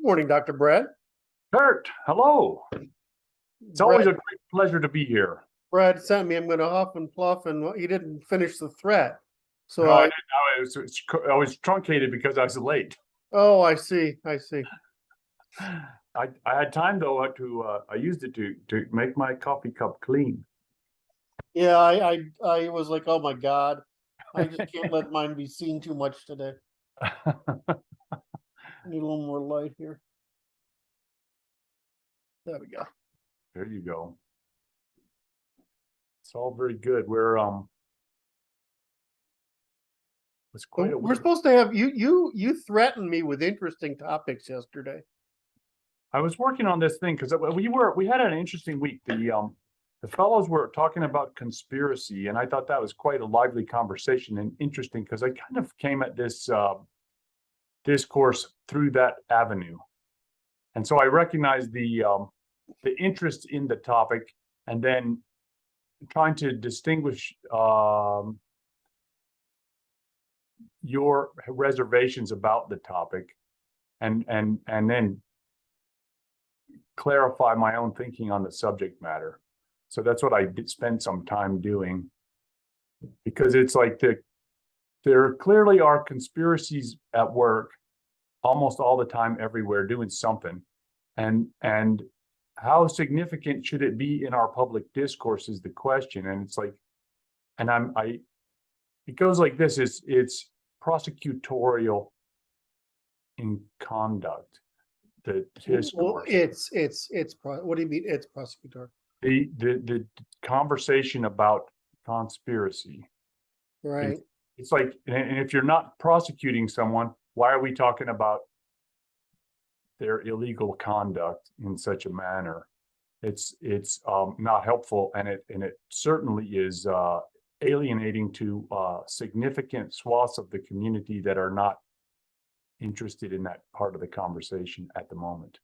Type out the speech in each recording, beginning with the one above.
Morning, Dr. Brad. Kurt, hello. It's always a great pleasure to be here. Brad sent me, I'm going to huff and puff, and he didn't finish the threat. So No, I didn't. I was truncated because I was late. Oh, I see. I had time though I used it to make my coffee cup clean. Yeah, I was like, oh my God, I just can't let mine be seen too much today. Need a little more light here. There we go. There you go. It's all very good. We're supposed to have you threatened me with interesting topics yesterday. I was working on this thing because we had an interesting week. The fellows were talking about conspiracy, and I thought that was quite a lively conversation and interesting because I kind of came at this discourse through that avenue. And so I recognized the interest in the topic, and then trying to distinguish your reservations about the topic, and then clarify my own thinking on the subject matter. So that's what I did spend some time doing, because it's like there clearly are conspiracies at work almost all the time, everywhere, doing something, and how significant should it be in our public discourse is the question. And it's like, and it goes like this: it's prosecutorial in conduct. The discourse. Well, what do you mean? It's prosecutorial. The conversation about conspiracy, right? It's like, and if you're not prosecuting someone, why are we talking about their illegal conduct in such a manner? It's not helpful, and it certainly is alienating to significant swaths of the community that are not interested in that part of the conversation at the moment.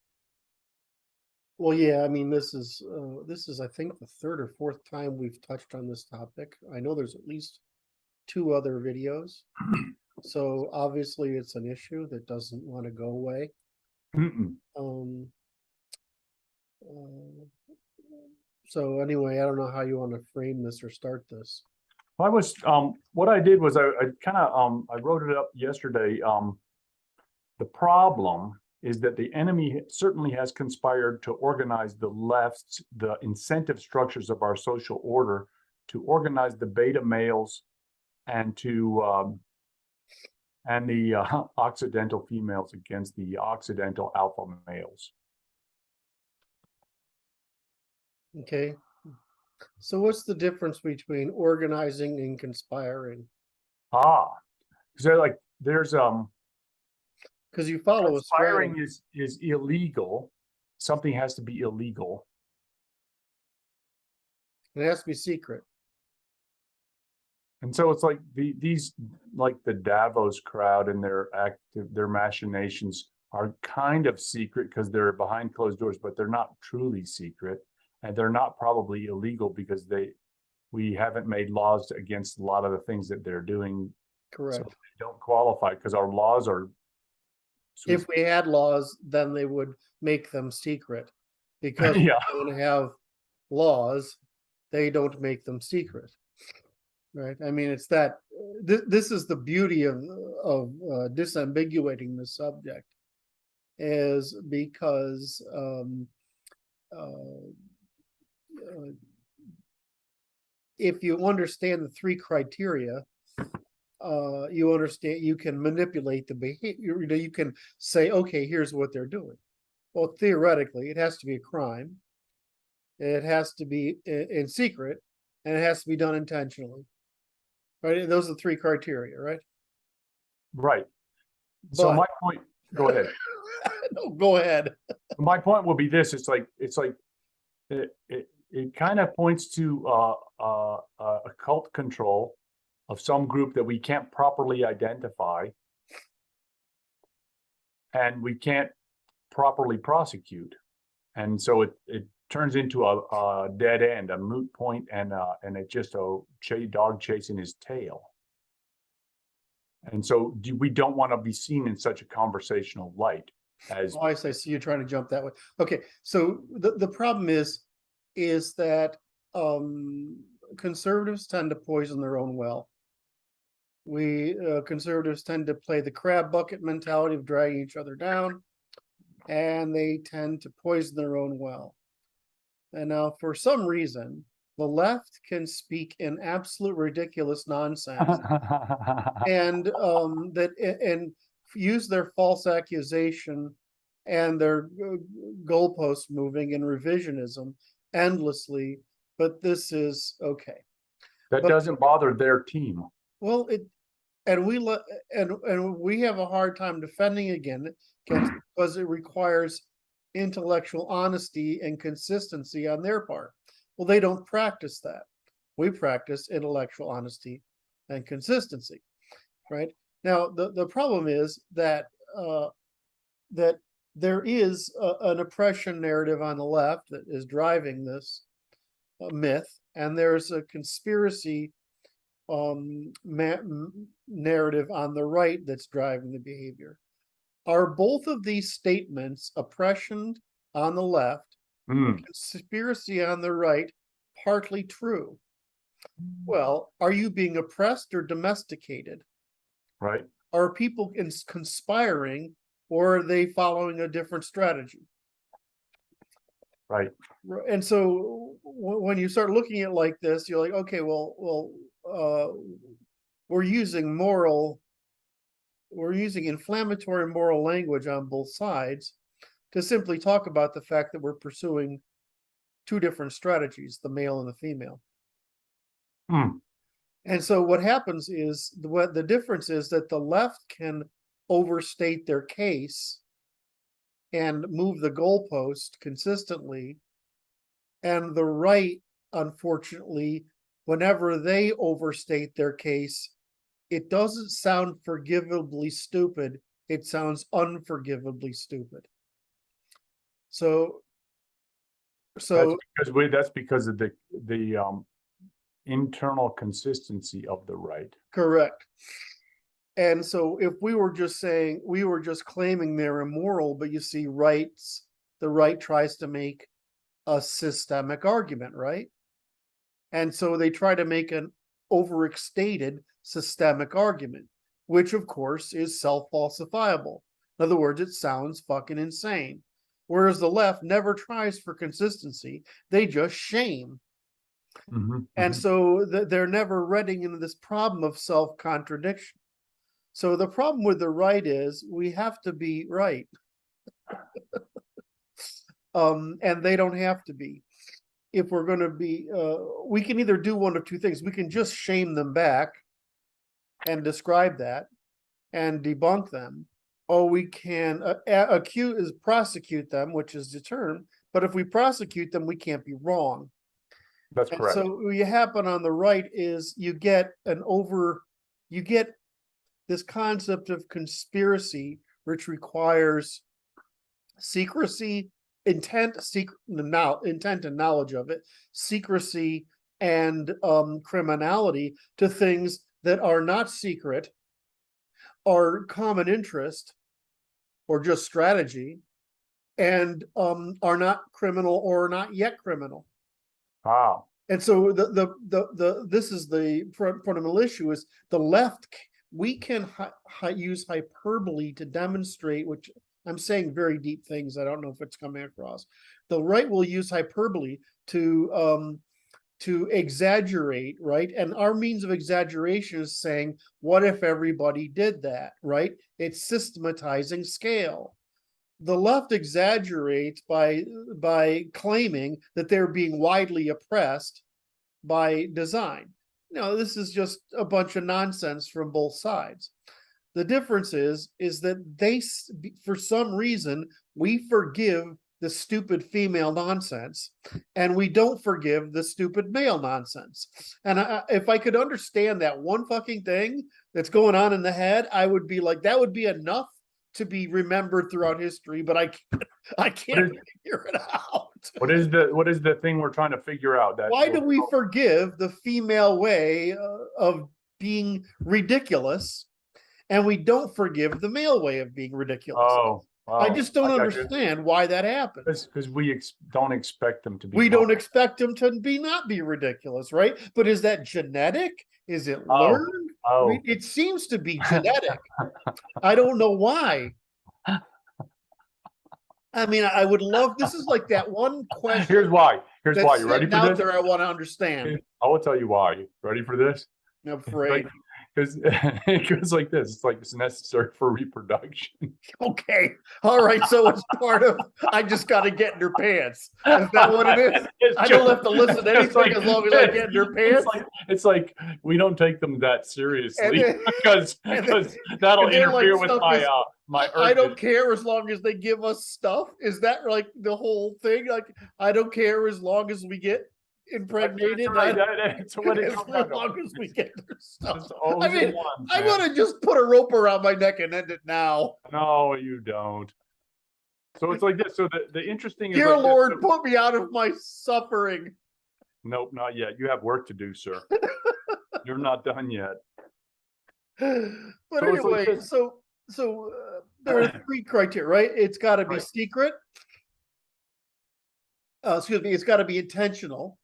Well, yeah, I mean, this is I think the third or fourth time we've touched on this topic. I know there's at least 2 other videos. So obviously it's an issue that doesn't want to go away. So anyway, I don't know how you want to frame this or start this. I was what I did was I kind of I wrote it up yesterday. The problem is that the enemy certainly has conspired to organize the incentive structures of our social order, to organize the beta males and to and the Occidental females against the Occidental alpha males. Okay. So what's the difference between organizing and conspiring? So like there's because you follow conspiring is illegal. Something has to be illegal. It has to be secret. And so it's like these like the Davos crowd and their machinations are kind of secret because they're behind closed doors, but they're not truly secret, and they're not probably illegal because we haven't made laws against a lot of the things that they're doing. Correct. So they don't qualify because our laws are. If we had laws, then they would make them secret, because yeah. We don't have laws, they don't make them secret, right? I mean, it's that this is the beauty of disambiguating the subject, is because if you understand the 3 criteria, you understand, you can manipulate the behavior. You can say, okay, here's what they're doing. Well, theoretically, it has to be a crime, it has to be in secret, and it has to be done intentionally, right? Those are the 3 criteria, right? Right. So my point, go ahead. No, go ahead. My point will be this: it's like it kind of points to occult control of some group that we can't properly identify, and we can't properly prosecute, and so it turns into a dead end, a moot point, and it's just a dog chasing his tail. And so we don't want to be seen in such a conversational light. as, Oh, I see, you're trying to jump that way. Okay, so the problem is that conservatives tend to poison their own well. We conservatives tend to play the crab bucket mentality of dragging each other down, and they tend to poison their own well. And now, for some reason, the left can speak in absolute ridiculous nonsense and and use their false accusation and their goalpost moving and revisionism endlessly. But this is okay. that But doesn't bother their team. well, and we have a hard time defending against because it requires intellectual honesty and consistency on their part. Well, they don't practice that. We practice intellectual honesty and consistency, right? Now, the problem is that that there is an oppression narrative on the left that is driving this myth, and there's a conspiracy narrative on the right that's driving the behavior. Are both of these statements, oppression on the left, conspiracy on the right, partly true? Well, are you being oppressed or domesticated? Right. Are people conspiring, or are they following a different strategy? Right. And so when you start looking at it like this, you're like, okay, we're using inflammatory moral language on both sides to simply talk about the fact that we're pursuing two different strategies, the male and the female. And so what happens is what the difference is that the left can overstate their case and move the goalpost consistently, and the right, unfortunately, whenever they overstate their case, it doesn't sound forgivably stupid. It sounds unforgivably stupid. So that's because of the internal consistency of the right. correct. And so if we were just claiming they're immoral, but you see the right tries to make a systemic argument, right? And so they try to make an overstated systemic argument, which of course is self-falsifiable. In other words, it sounds fucking insane. Whereas the left never tries for consistency, they just shame. And so they're never running into this problem of self-contradiction. So the problem with the right is we have to be right. And they don't have to be. If we're going to be, we can either do one of two things. We can just shame them back and describe that and debunk them, or we can prosecute them, which is the term. But if we prosecute them, we can't be wrong. That's correct. So what happen on the right is you get this concept of conspiracy, which requires secrecy, intent and knowledge of it, secrecy and criminality to things that are not secret, are common interest, or just strategy, and are not criminal or not yet criminal. Wow. And so this is the fundamental issue: is the left. We can use hyperbole to demonstrate, which I'm saying very deep things. I don't know if it's coming across. The right will use hyperbole to exaggerate, right? And our means of exaggeration is saying, what if everybody did that, right? It's systematizing scale. The left exaggerates by claiming that they're being widely oppressed by design. No, this is just a bunch of nonsense from both sides. The difference is that for some reason, we forgive the stupid female nonsense, and we don't forgive the stupid male nonsense. And if I could understand that one fucking thing that's going on in the head, I would be like, that would be enough to be remembered throughout history, but I can't figure it out. What is the thing we're trying to figure out? Why do we forgive the female way of being ridiculous, and we don't forgive the male way of being ridiculous? Oh, I just don't I got you. understand why that happens. Because we don't expect them to be. We don't wrong. expect them to not be ridiculous, right? But is that genetic? Is it Oh, learned? I mean, it seems to be genetic. I don't know why. I mean, I would love, this is like that one question. Here's why. Here's that's why. You ready sitting for out this? there I want to understand. I will tell you why. Ready for this? I'm afraid. Because it goes like this. It's like it's necessary for reproduction. Okay. All right. So it's part of, I just got to get in their pants. Is that what it is? I don't have to listen to anything as long as I get in their pants. It's like we don't take them that seriously because that'll and they're interfere like, with my I don't care as long as they give us stuff. Is that like the whole thing? Like, I don't care as long as we get impregnated. That's what it as long as we get their stuff. I mean, I want to just put a rope around my neck and end it now. No, you don't. So it's like this. So the interesting Dear is Lord, put me out of my suffering. Nope, not yet. You have work to do, sir. You're not done yet. But So it's like anyway, this. so there are three criteria, right? It's got to be secret. Excuse me. It's got to be intentional.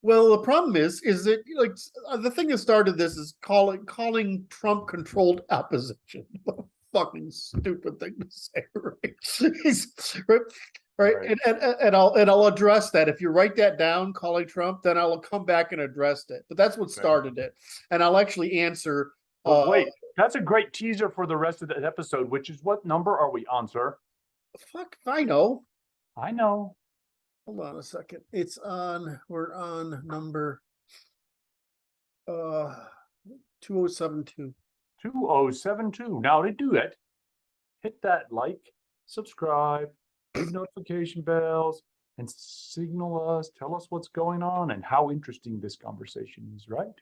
Well, the problem is that like the thing that started this is calling Trump controlled opposition. What a fucking stupid thing to say, right? Right. And I'll address that. If you write that down, calling Trump, then I'll come back and address it. But that's what started it, and I'll actually answer. Wait, that's a great teaser for the rest of the episode. Which is, what number are we on, sir? Fuck, I know. I know. Hold on a second. We're on number 2072. 2072. Now to do it, hit that like, subscribe, hit notification bells, and signal us, tell us what's going on and how interesting this conversation is, right?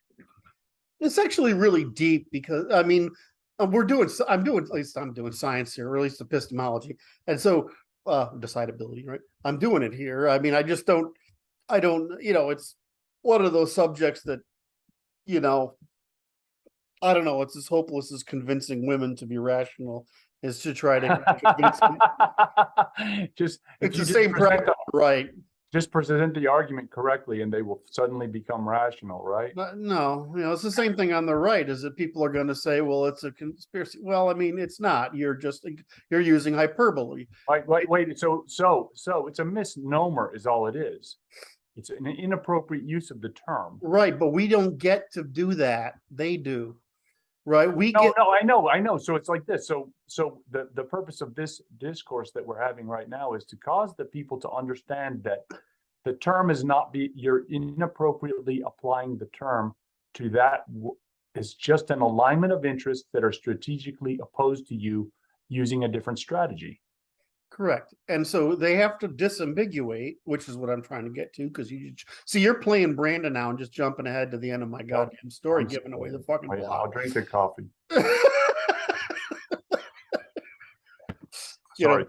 It's actually really deep because I mean, I'm doing science here, or at least epistemology. And so decidability, right? I'm doing it here. I mean, I don't, it's one of those subjects that, I don't know, it's as hopeless as convincing women to be rational is to try to convince them. It's the same practice, right? Just present the argument correctly and they will suddenly become rational, right? No, it's the same thing on the right, is that people are going to say, well, it's a conspiracy. Well, I mean, it's not. You're using hyperbole. Wait. So it's a misnomer is all it is. It's an inappropriate use of the term. Right, but we don't get to do that. They do. Right? I know. So it's like this. So the purpose of this discourse that we're having right now is to cause the people to understand that the term is not you're inappropriately applying the term to that. It's just an alignment of interests that are strategically opposed to you using a different strategy. Correct. And so they have to disambiguate, which is what I'm trying to get to, because you're playing Brandon now and just jumping ahead to the end of my goddamn story, giving away the fucking plot. I'll drink the coffee. Sorry.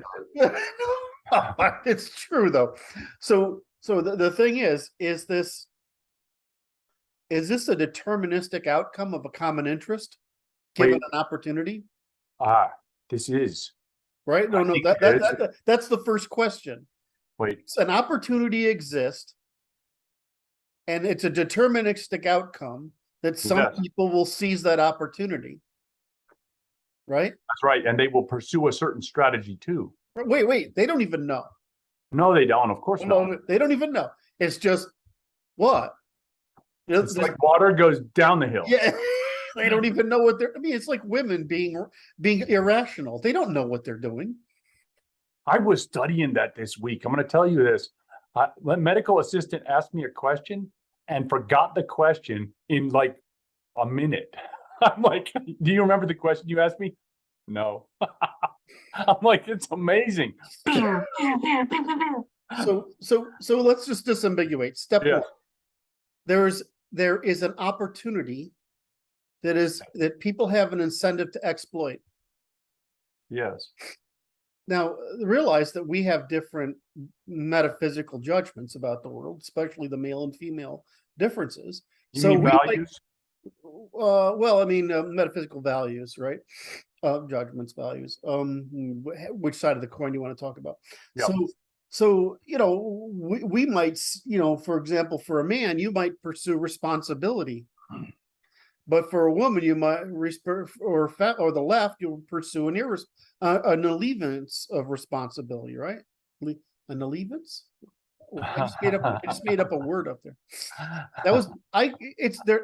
It's true though. So the thing is this a deterministic outcome of a common interest given an opportunity? This is. Right? No, that's the first question. Wait. An opportunity exists, and it's a deterministic outcome that some people will seize that opportunity. Right? That's right. And they will pursue a certain strategy too. Wait. They don't even know. No, they don't. Of course not. They don't even know. It's just what? It's like water goes down the hill. Yeah. They don't even know what it's like women being irrational. They don't know what they're doing. I was studying that this week. I'm going to tell you this. Medical assistant asked me a question and forgot the question in like a minute. I'm like, do you remember the question you asked me? No. I'm like, it's amazing. So let's just disambiguate. Step one. There is an opportunity that people have an incentive to exploit. Yes. Now, realize that we have different metaphysical judgments about the world, especially the male and female differences. You mean values? Metaphysical values, right? Judgments, values. Which side of the coin do you want to talk about? Yeah. So, we might, for example, for a man, you might pursue responsibility. But for a woman, you might, or the left, you'll pursue an alleviance of responsibility, right? An alleviance? I just made up a word up there. That was it's there,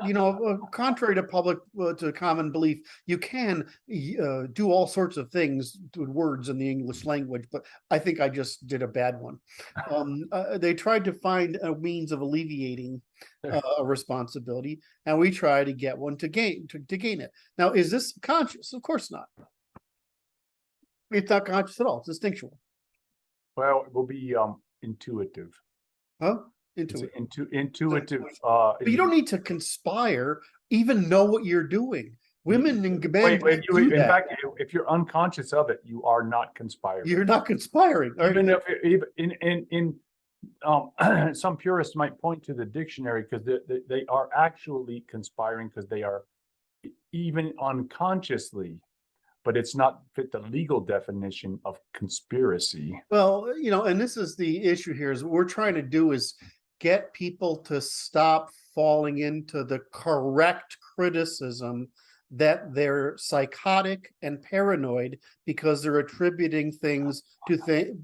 contrary to to common belief, you can do all sorts of things with words in the English language, but I think I just did a bad one. They tried to find a means of alleviating a responsibility, and we try to get one to gain it. Now, is this conscious? Of course not. It's not conscious at all. It's instinctual. Well, it will be intuitive. Huh? Intuitive. But you don't need to conspire, even know what you're doing. Women and men do in that. fact, if you're unconscious of it, you are not conspiring. You're not conspiring. Even if some purists might point to the dictionary, because they are actually conspiring, because they are even unconsciously, but it's not fit the legal definition of conspiracy. Well, and this is the issue here, is what we're trying to do is get people to stop falling into the correct criticism that they're psychotic and paranoid because they're attributing things to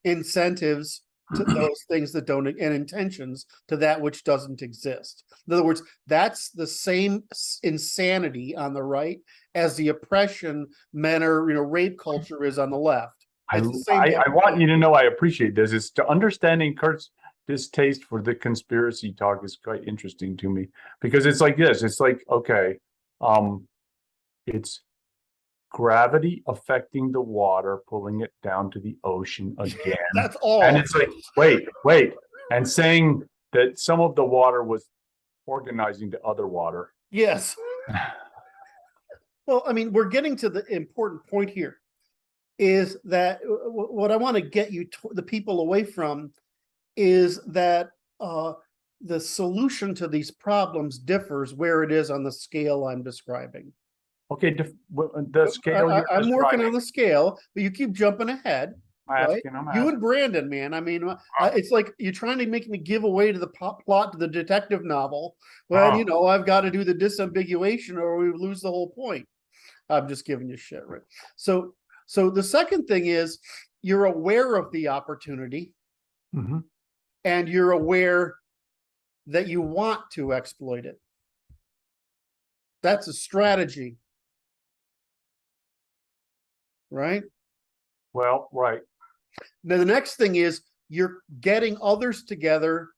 incentives to those things that don't, and intentions to that which doesn't exist. In other words, that's the same insanity on the right as the oppression rape culture is on the left. I want you to know I appreciate this. It's to understanding Kurt's distaste for the conspiracy talk is quite interesting to me, because it's like this. It's like, okay, it's gravity affecting the water, pulling it down to the ocean again. That's all. And it's like, wait, and saying that some of the water was organizing to other water. Yes. Well, I mean, we're getting to the important point here, is that what I want to get the people away from is that the solution to these problems differs where it is on the scale I'm describing. Okay, the scale I'm working on the scale, but you keep jumping ahead. Right? You and Brandon, man. I mean, it's like you're trying to make me give away to the plot to the detective novel. Well, I've got to do the disambiguation or we lose the whole point. I'm just giving you shit, right? So the second thing is you're aware of the opportunity, and you're aware that you want to exploit it. That's a strategy. Right? Well, right. Now, the next thing is you're getting others together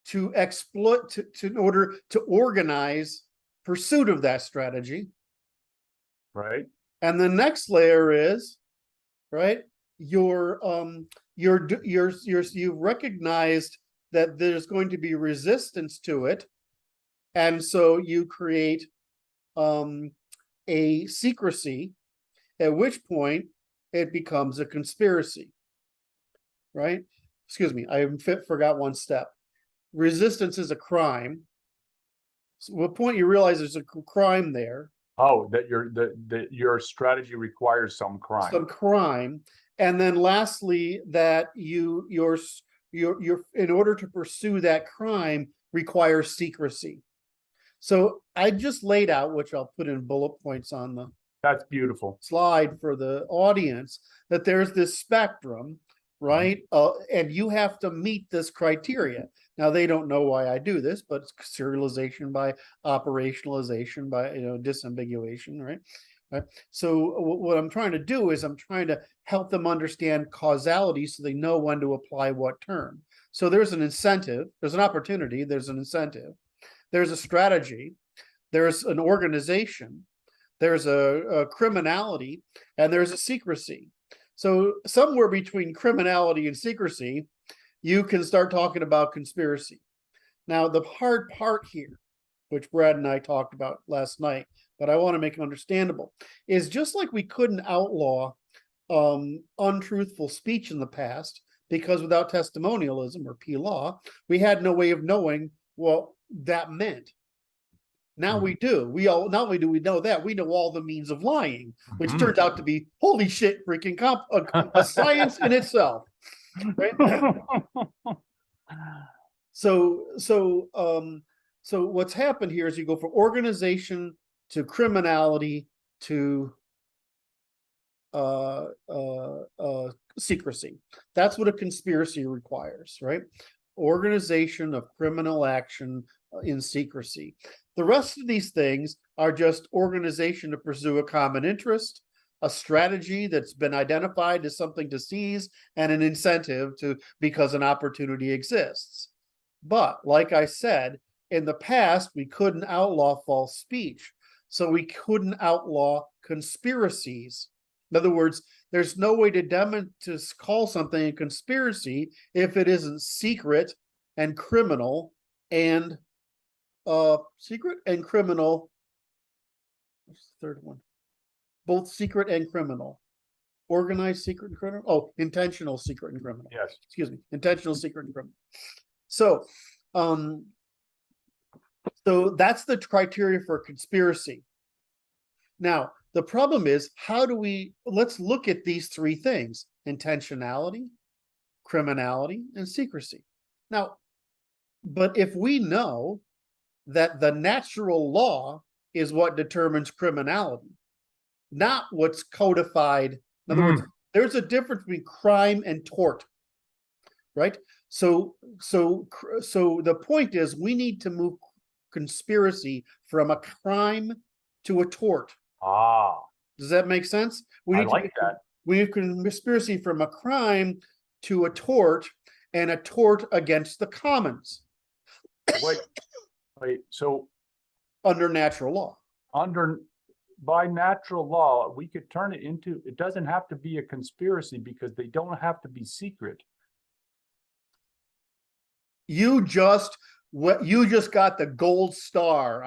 to exploit, in order to organize pursuit of that strategy. Right. And the next layer is, right, you've recognized that there's going to be resistance to it, and so you create a secrecy, at which point it becomes a conspiracy, right? Excuse me, I forgot one step. Resistance is a crime. So what point you realize there's a crime there? Oh, that your strategy requires some crime. Some crime, and then lastly, that your in order to pursue that crime requires secrecy. So I just laid out, which I'll put in bullet points on the That's beautiful slide for the audience, that there's this spectrum, right? And you have to meet this criteria. Now, they don't know why I do this, but it's serialization by operationalization by disambiguation, right? So what I'm trying to do is I'm trying to help them understand causality so they know when to apply what term. So there's an incentive, there's an opportunity, there's an incentive, there's a strategy, there's an organization, there's a criminality, and there's a secrecy. So somewhere between criminality and secrecy, you can start talking about conspiracy. Now, the hard part here, which Brad and I talked about last night, but I want to make it understandable, is just like we couldn't outlaw untruthful speech in the past, because without testimonialism or P law, we had no way of knowing what that meant. Now we do. We all not only do we know that, we know all the means of lying, which Mhm. turns out to be holy shit, freaking a science in itself. Right? So what's happened here is you go from organization to criminality to secrecy. That's what a conspiracy requires, right? Organization of criminal action in secrecy. The rest of these things are just organization to pursue a common interest, a strategy that's been identified as something to seize, and an incentive to because an opportunity exists. But like I said, in the past, we couldn't outlaw false speech. So we couldn't outlaw conspiracies. In other words, there's no way to call something a conspiracy if it isn't secret and criminal and secret and criminal. What's the third one? Both secret and criminal. Organized secret and criminal. Oh, intentional secret and criminal. Yes. Excuse me. Intentional secret and criminal. So, so that's the criteria for conspiracy. Now, the problem is, let's look at these three things: intentionality, criminality, and secrecy. Now, but if we know that the natural law is what determines criminality, not what's codified. In other words, there's a difference between crime and tort, right? So the point is, we need to move conspiracy from a crime to a tort. Ah, Does that make sense? I like that. We need conspiracy from a crime to a tort, and a tort against the commons. Wait. So under natural law. By natural law, we could turn it into. It doesn't have to be a conspiracy because they don't have to be secret. You just got the gold star.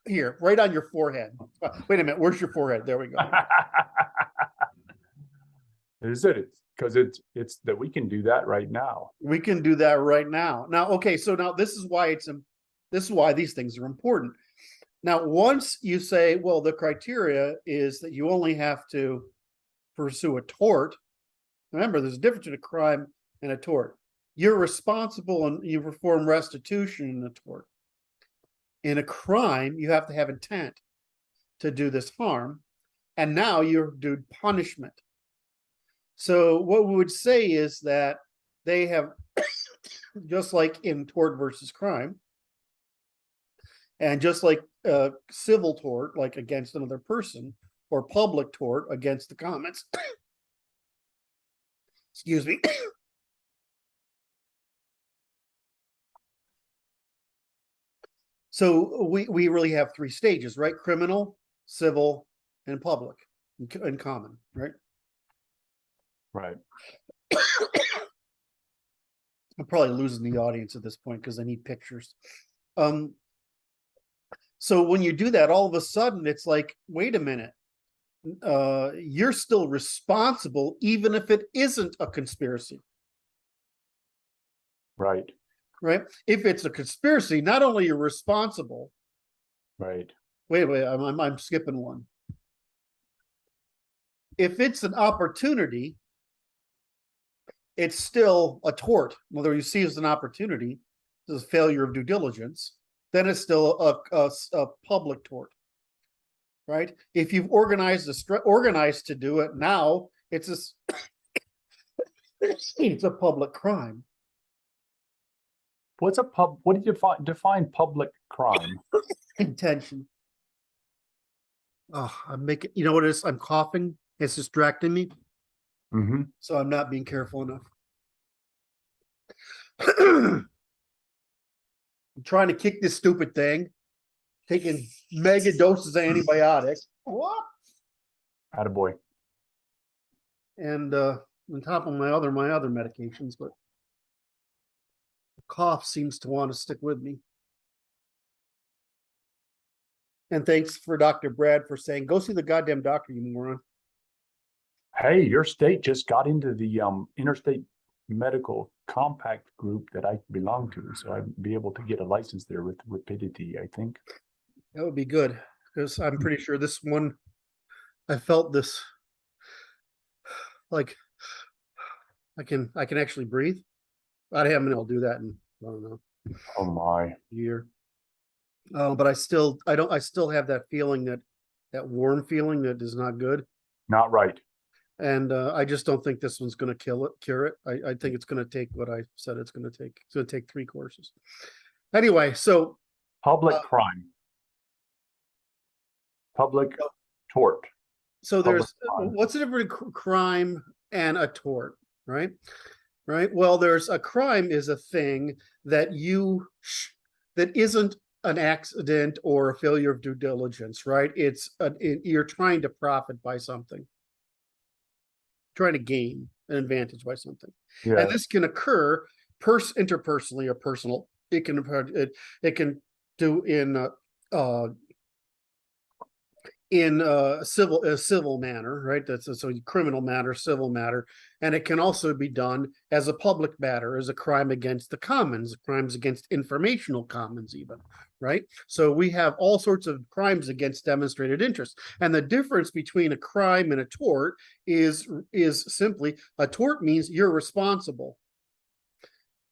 Here, right on your forehead. Wait a minute, where's your forehead? There we go. Is it? Because it's that we can do that right now. We can do that right now. Now, okay, so now this is why these things are important. Now, once you say, well, the criteria is that you only have to pursue a tort. Remember, there's a difference between a crime and a tort. You're responsible and you perform restitution in a tort. In a crime, you have to have intent to do this harm, and now you're due punishment. So what we would say is that they have, just like in tort versus crime, and just like civil tort, like against another person, or public tort against the commons. Excuse me. So we really have three stages, right? Criminal, civil, and public, and common, right? Right. I'm probably losing the audience at this point because I need pictures. So when you do that, all of a sudden it's like, wait a minute, you're still responsible even if it isn't a conspiracy. Right. Right? If it's a conspiracy, not only you're responsible. Right. Wait, I'm skipping one. If it's an opportunity, it's still a tort. Whether you see it as an opportunity, it's a failure of due diligence, then it's still a public tort, right? If you've organized to do it, now it's a public crime. What do you define public crime? Intention. Oh, I'm making. You know what it is? I'm coughing. It's distracting me. Mm-hmm. So I'm not being careful enough. I'm trying to kick this stupid thing, taking mega doses of antibiotics. What? Attaboy. And on top of my other medications, but the cough seems to want to stick with me. And thanks for Dr. Brad for saying, go see the goddamn doctor, you moron. Hey, your state just got into the interstate medical compact group that I belong to, so I'd be able to get a license there with rapidity, I think. That would be good, because I'm pretty sure this one, I felt this, like, I can actually breathe. I haven't I'll do that in, I don't know, Oh my, a year. But I still have that feeling, that warm feeling that is not good. not right. And I just don't think this one's going to cure it. I think it's going to take what I said it's going to take. It's going to take 3 courses. Anyway, so Public crime. Public tort. so Public there's crime. what's the difference between crime and a tort, right? Right. Well, there's a crime is a thing that that isn't an accident or a failure of due diligence, right? You're trying to profit by something, trying to gain an advantage by something, Yeah, and this can occur interpersonally or personal. It can do in a civil manner, right? That's a criminal matter, civil matter, and it can also be done as a public matter, as a crime against the commons, crimes against informational commons, even, right? So we have all sorts of crimes against demonstrated interest, and the difference between a crime and a tort is simply a tort means you're responsible,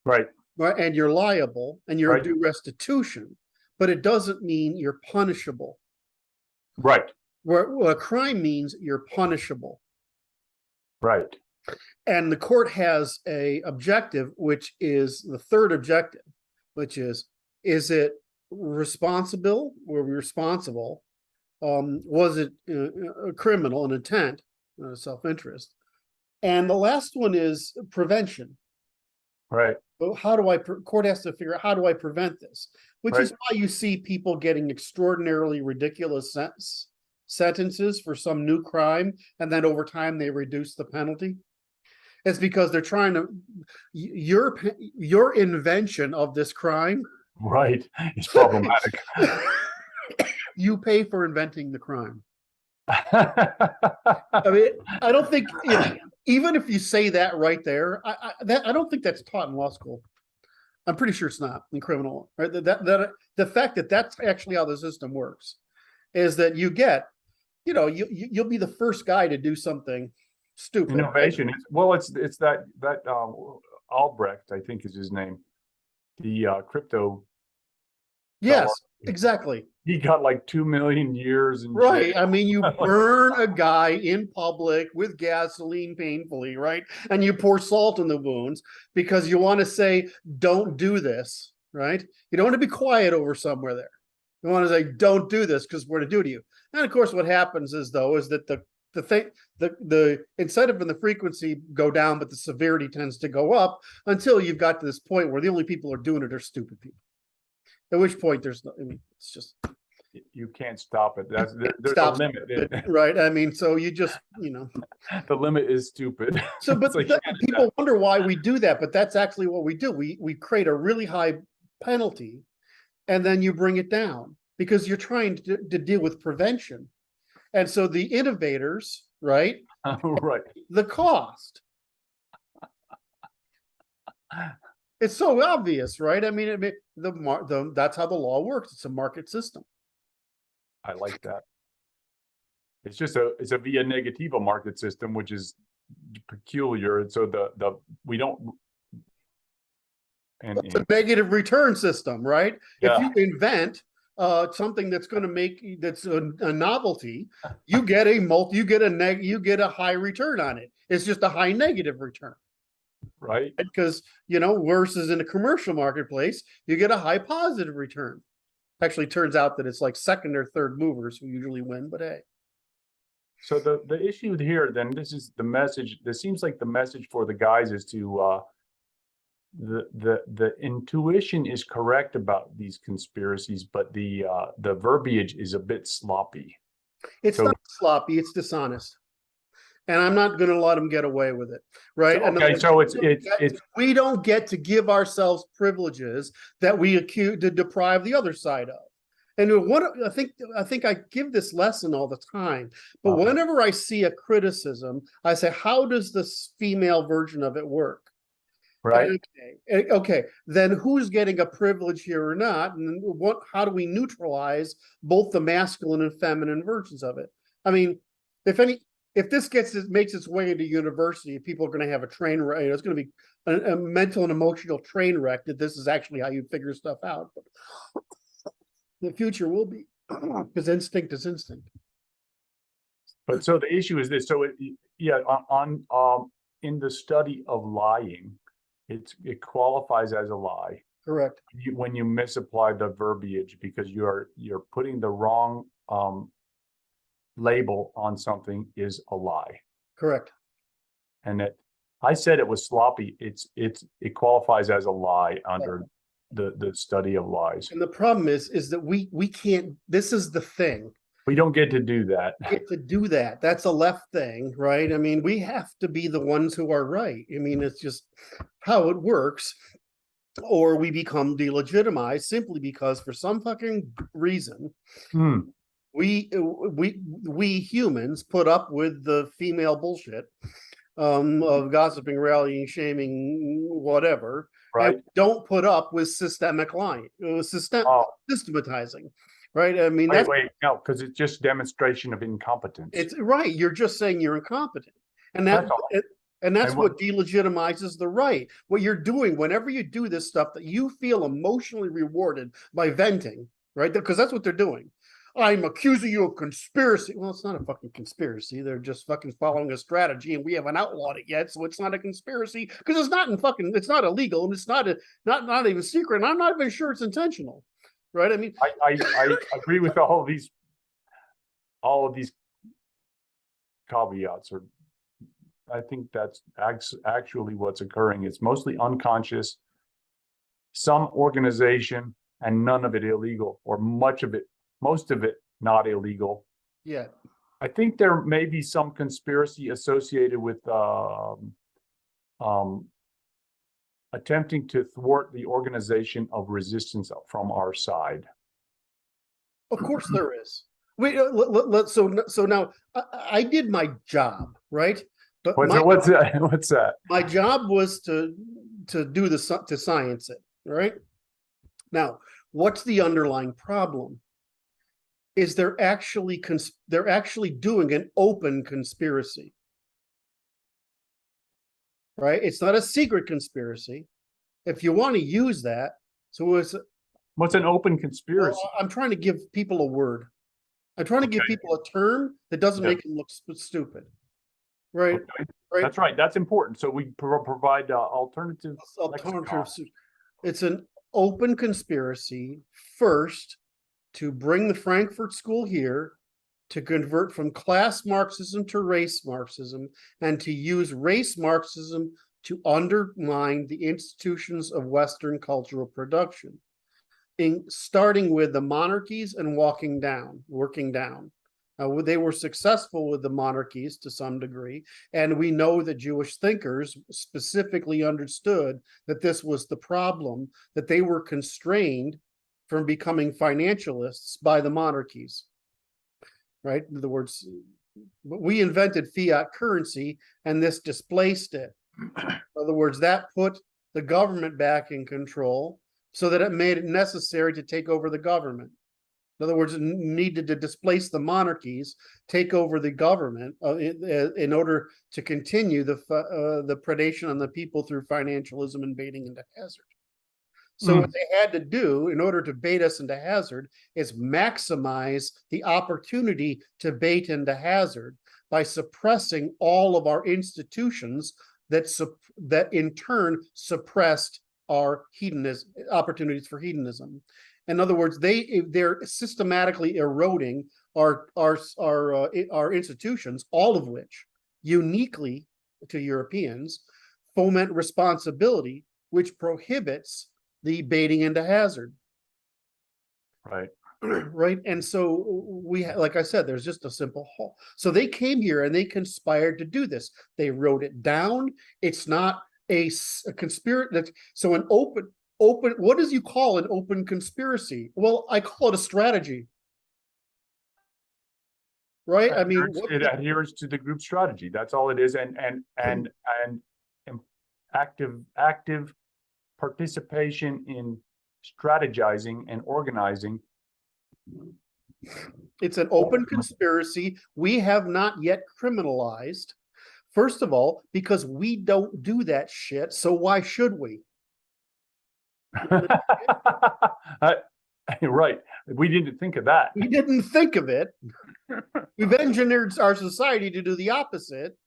right, right, and you're liable, and you're right, due restitution, but it doesn't mean you're punishable. right, Where a crime means you're punishable. right, And the court has a objective, which is the third objective, which is it responsible? Were we responsible? Was it a criminal, an intent, self-interest? And the last one is prevention. right, Well, how do court has to figure out, how do I prevent this? Which right. is why you see people getting extraordinarily ridiculous sentences for some new crime, and then over time they reduce the penalty. It's because they're trying to, your invention of this crime, Right. It's problematic. you pay for inventing the crime. I mean, I don't think, even if you say that right there, I don't think that's taught in law school. I'm pretty sure it's not in criminal. Right? The fact that that's actually how the system works is that you get, you'll be the first guy to do something stupid. Innovation. Right? Well, it's that Albrecht, I think is his name. The crypto. Yes, fellow. exactly. He got like 2 million years. Right. I mean, you burn a guy in public with gasoline painfully, right? And you pour salt in the wounds because you want to say, don't do this, right? You don't want to be quiet over somewhere there. You want to say, don't do this because we're going to do to you. And of course, what happens is that the incentive and the frequency go down, but the severity tends to go up until you've got to this point where the only people who are doing it are stupid people. At which point there's no, I mean, it's just, you can't stop it. There's stop a limit. Right. I mean, so you just, the limit is stupid. So, but people wonder why we do that, but that's actually what we do. We create a really high penalty and then you bring it down because you're trying to deal with prevention. And so the innovators, right? Right. The cost. It's so obvious, right? I mean, that's how the law works. It's a market system. I like that. It's a via negativa market system, which is peculiar. And so we don't. It's a negative return system, right? Yeah. If you invent something that's going to that's a novelty, you get a high return on it. It's just a high negative return. Right. Because, versus in a commercial marketplace, you get a high positive return. Actually, turns out that it's like second or third movers who usually win, but hey. So the issue here, then, this is the message. This seems like the message for the guys is to the intuition is correct about these conspiracies, but the verbiage is a bit sloppy. It's not sloppy, it's dishonest. And I'm not going to let them get away with it, right? Okay, so it's we don't get to give ourselves privileges that we to deprive the other side of. And I think I give this lesson all the time, but whenever I see a criticism, I say, how does this female version of it work? right? Okay, then who's getting a privilege here or not? And how do we neutralize both the masculine and feminine versions of it? I mean, if this makes its way into university, people are going to have a train wreck. It's going to be a mental and emotional train wreck that this is actually how you figure stuff out. But the future will be, because instinct is instinct. But so the issue is this. So in the study of lying, it qualifies as a lie. Correct. When you misapply the verbiage because you're putting the wrong label on something is a lie. Correct. And I said it was sloppy. It qualifies as a lie under the study of lies. And the problem is that we can't. This is the thing. We don't get to do that. Get to do that. That's a left thing, right? I mean, we have to be the ones who are right. I mean, it's just how it works. Or we become delegitimized simply because for some fucking reason, we humans put up with the female bullshit of gossiping, rallying, shaming, whatever. Right. And don't put up with systemic lying, systematizing. Right. I mean, wait, no, because it's just demonstration of incompetence. It's right. You're just saying you're incompetent. And that's what delegitimizes the right. What you're doing whenever you do this stuff that you feel emotionally rewarded by venting, right? Because that's what they're doing. I'm accusing you of conspiracy. Well, it's not a fucking conspiracy. They're just fucking following a strategy, and we haven't outlawed it yet, so it's not a conspiracy because it's not illegal, and it's not even secret, and I'm not even sure it's intentional. Right? I mean, I agree with all of these caveats. Or I think that's actually what's occurring. It's mostly unconscious, some organization, and none of it illegal, or most of it not illegal. Yeah. I think there may be some conspiracy associated with attempting to thwart the organization of resistance from our side. Of course there is. So now I did my job, right? But what's that? My job was to science it, right? Now, what's the underlying problem? Is they're actually doing an open conspiracy. Right? It's not a secret conspiracy. If you want to use that, what's an open conspiracy? Well, I'm trying to give people a word. I'm trying to give people a term that doesn't make them look stupid. Right? Okay. Right? That's right. That's important. So we provide alternatives. It's an open conspiracy first to bring the Frankfurt School here, to convert from class Marxism to race Marxism, and to use race Marxism to undermine the institutions of Western cultural production, starting with the monarchies and working down. They were successful with the monarchies to some degree, and we know that Jewish thinkers specifically understood that this was the problem, that they were constrained from becoming financialists by the monarchies. Right? In other words, we invented fiat currency and this displaced it. In other words, that put the government back in control so that it made it necessary to take over the government. In other words, it needed to displace the monarchies, take over the government in order to continue the predation on the people through financialism and baiting into hazard. So what they had to do in order to bait us into hazard is maximize the opportunity to bait into hazard by suppressing all of our institutions that in turn suppressed our hedonism, opportunities for hedonism. In other words, they're systematically eroding our institutions, all of which uniquely to Europeans foment responsibility, which prohibits the baiting into hazard. Right. Right. And so like I said, there's just a simple hole. So they came here and they conspired to do this. They wrote it down. It's not a conspiracy. So an open, what does you call an open conspiracy? Well, I call it a strategy. Right. I mean, it adheres to the group strategy. That's all it is. And active participation in strategizing and organizing. It's an open conspiracy we have not yet criminalized. First of all, because we don't do that shit, so why should we? Right. We didn't think of that. We didn't think of it. We've engineered our society to do the opposite,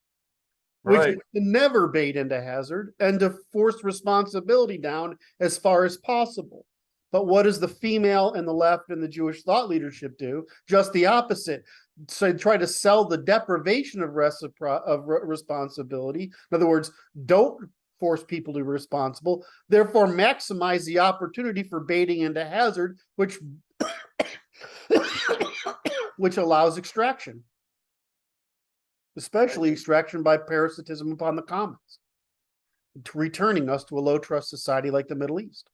which Right. is to never bait into hazard and to force responsibility down as far as possible. But what does the female and the left and the Jewish thought leadership do? Just the opposite. So try to sell the deprivation of responsibility. In other words, don't force people to be responsible, therefore maximize the opportunity for baiting into hazard, which which allows extraction, especially extraction by parasitism upon the commons, returning us to a low trust society like the Middle East.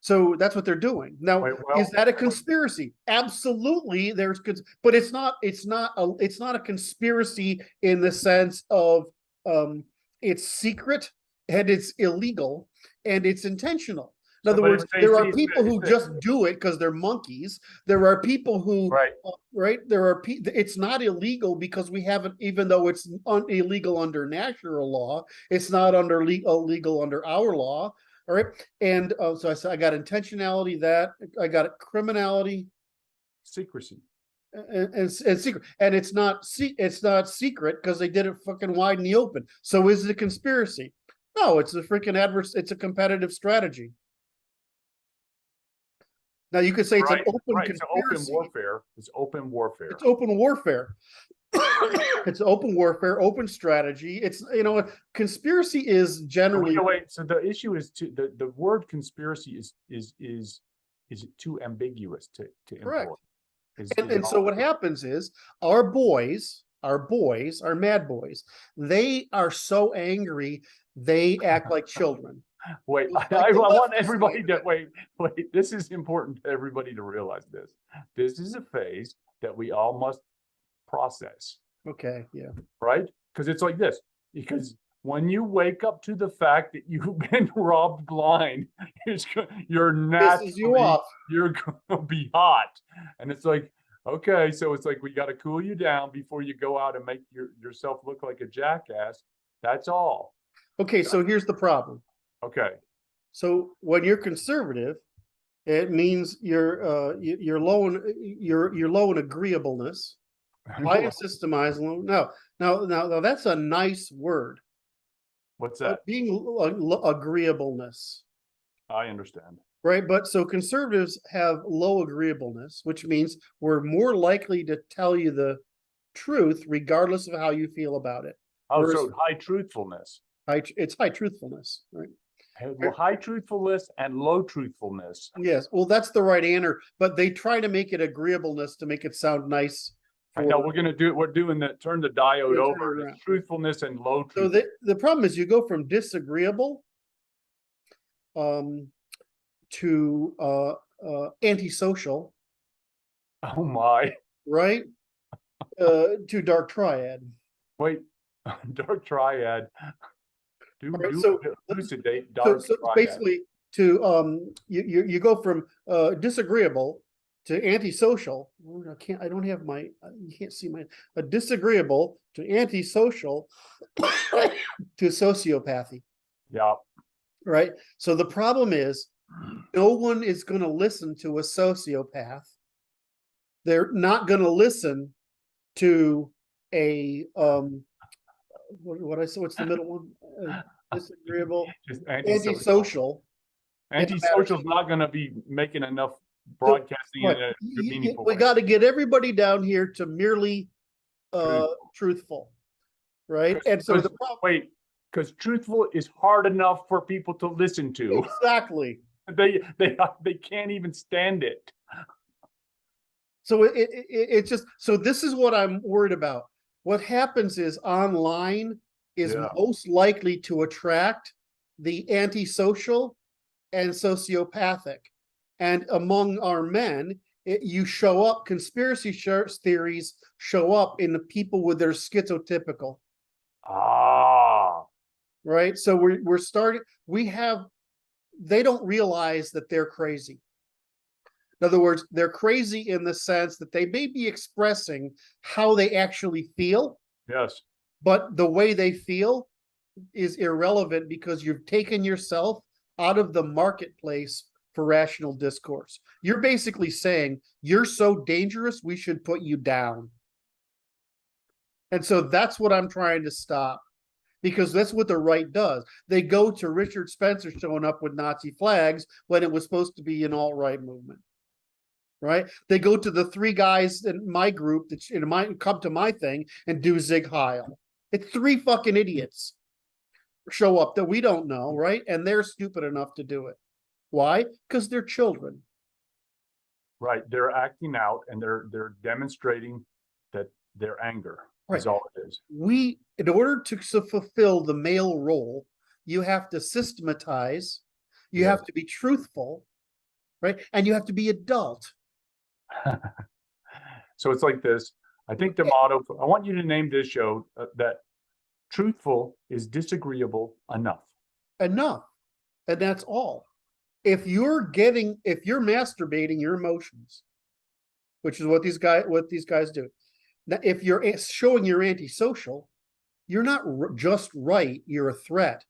So that's what they're doing. Now, is that a conspiracy? Absolutely, there's good, but it's not a conspiracy in the sense of it's secret and it's illegal and it's intentional. In other words, there are people who just do it because they're monkeys. There are people who, right? There are it's not illegal because we haven't, even though it's illegal under natural law, it's not illegal under our law. All right. And so I said, I got intentionality, that I got criminality, secrecy, and secret. And it's not secret because they did it fucking wide in the open. So is it a conspiracy? No, it's a freaking it's a competitive strategy. Now you could say it's an open conspiracy. It's open warfare. It's open warfare. It's open warfare. It's open warfare, open strategy. It's, conspiracy is generally. So the issue is the word conspiracy is too ambiguous to correct. Employ. And so what happens is our mad boys, they are so angry they act like children. Wait, I want everybody to wait. This is important to everybody to realize this. This is a phase that we all must process. Okay, yeah. Right? Because it's like this. Because when you wake up to the fact that you've been robbed blind, you're naturally, you're gonna be hot. And it's like, okay, so it's like we got to cool you down before you go out and make yourself look like a jackass. That's all. Okay, so here's the problem. Okay. So when you're conservative, it means you're low in agreeableness. High in systemizing. Now that's a nice word. What's that? Being agreeableness. I understand. Right, but so conservatives have low agreeableness, which means we're more likely to tell you the truth regardless of how you feel about it. Oh, so high truthfulness. It's high truthfulness, right? Well, high truthfulness and low truthfulness. Yes, well, that's the right answer, but they try to make it agreeableness to make it sound nice. I know we're going to do it. We're doing that. Turn the diode over. Truthfulness and low truth. So the problem is you go from disagreeable to antisocial. Oh my! Right, to dark triad. Wait, dark triad. Elucidate dark so triad. Basically, to you go from disagreeable to antisocial. I don't have my. You can't see my. Disagreeable to antisocial to sociopathy. Yeah. Right. So the problem is, no one is going to listen to a sociopath. They're not going to listen to a what I say. What's the middle one? Disagreeable, antisocial. Antisocial is not going to be making enough broadcasting in a meaningful way. We got to get everybody down here to merely truthful, right? And so the problem, because truthful is hard enough for people to listen to. Exactly. They can't even stand it. So it's just, so this is what I'm worried about. What happens is online is most likely to attract the antisocial and sociopathic. And among our men, you show up, conspiracy theories show up in the people with their schizotypical. Ah. right? So we're starting, they don't realize that they're crazy. In other words, they're crazy in the sense that they may be expressing how they actually feel, Yes. but the way they feel is irrelevant because you've taken yourself out of the marketplace for rational discourse. You're basically saying, you're so dangerous, we should put you down. And so that's what I'm trying to stop, because that's what the right does. They go to Richard Spencer showing up with Nazi flags when it was supposed to be an alt-right movement, right? They go to the three guys in my group that come to my thing and do Zig Heil. It's three fucking idiots show up that we don't know, right? And they're stupid enough to do it. Why? Because they're children. Right. They're acting out and they're demonstrating that their anger is all it is. In order to fulfill the male role, you have to systematize, you have to be truthful, right? And you have to be adult. So it's like this. I think the motto, I want you to name this show that truthful is disagreeable enough. Enough. And that's all. If you're masturbating your emotions, which is what these guys do. Now, if you're showing you're antisocial, you're not just right, you're a threat.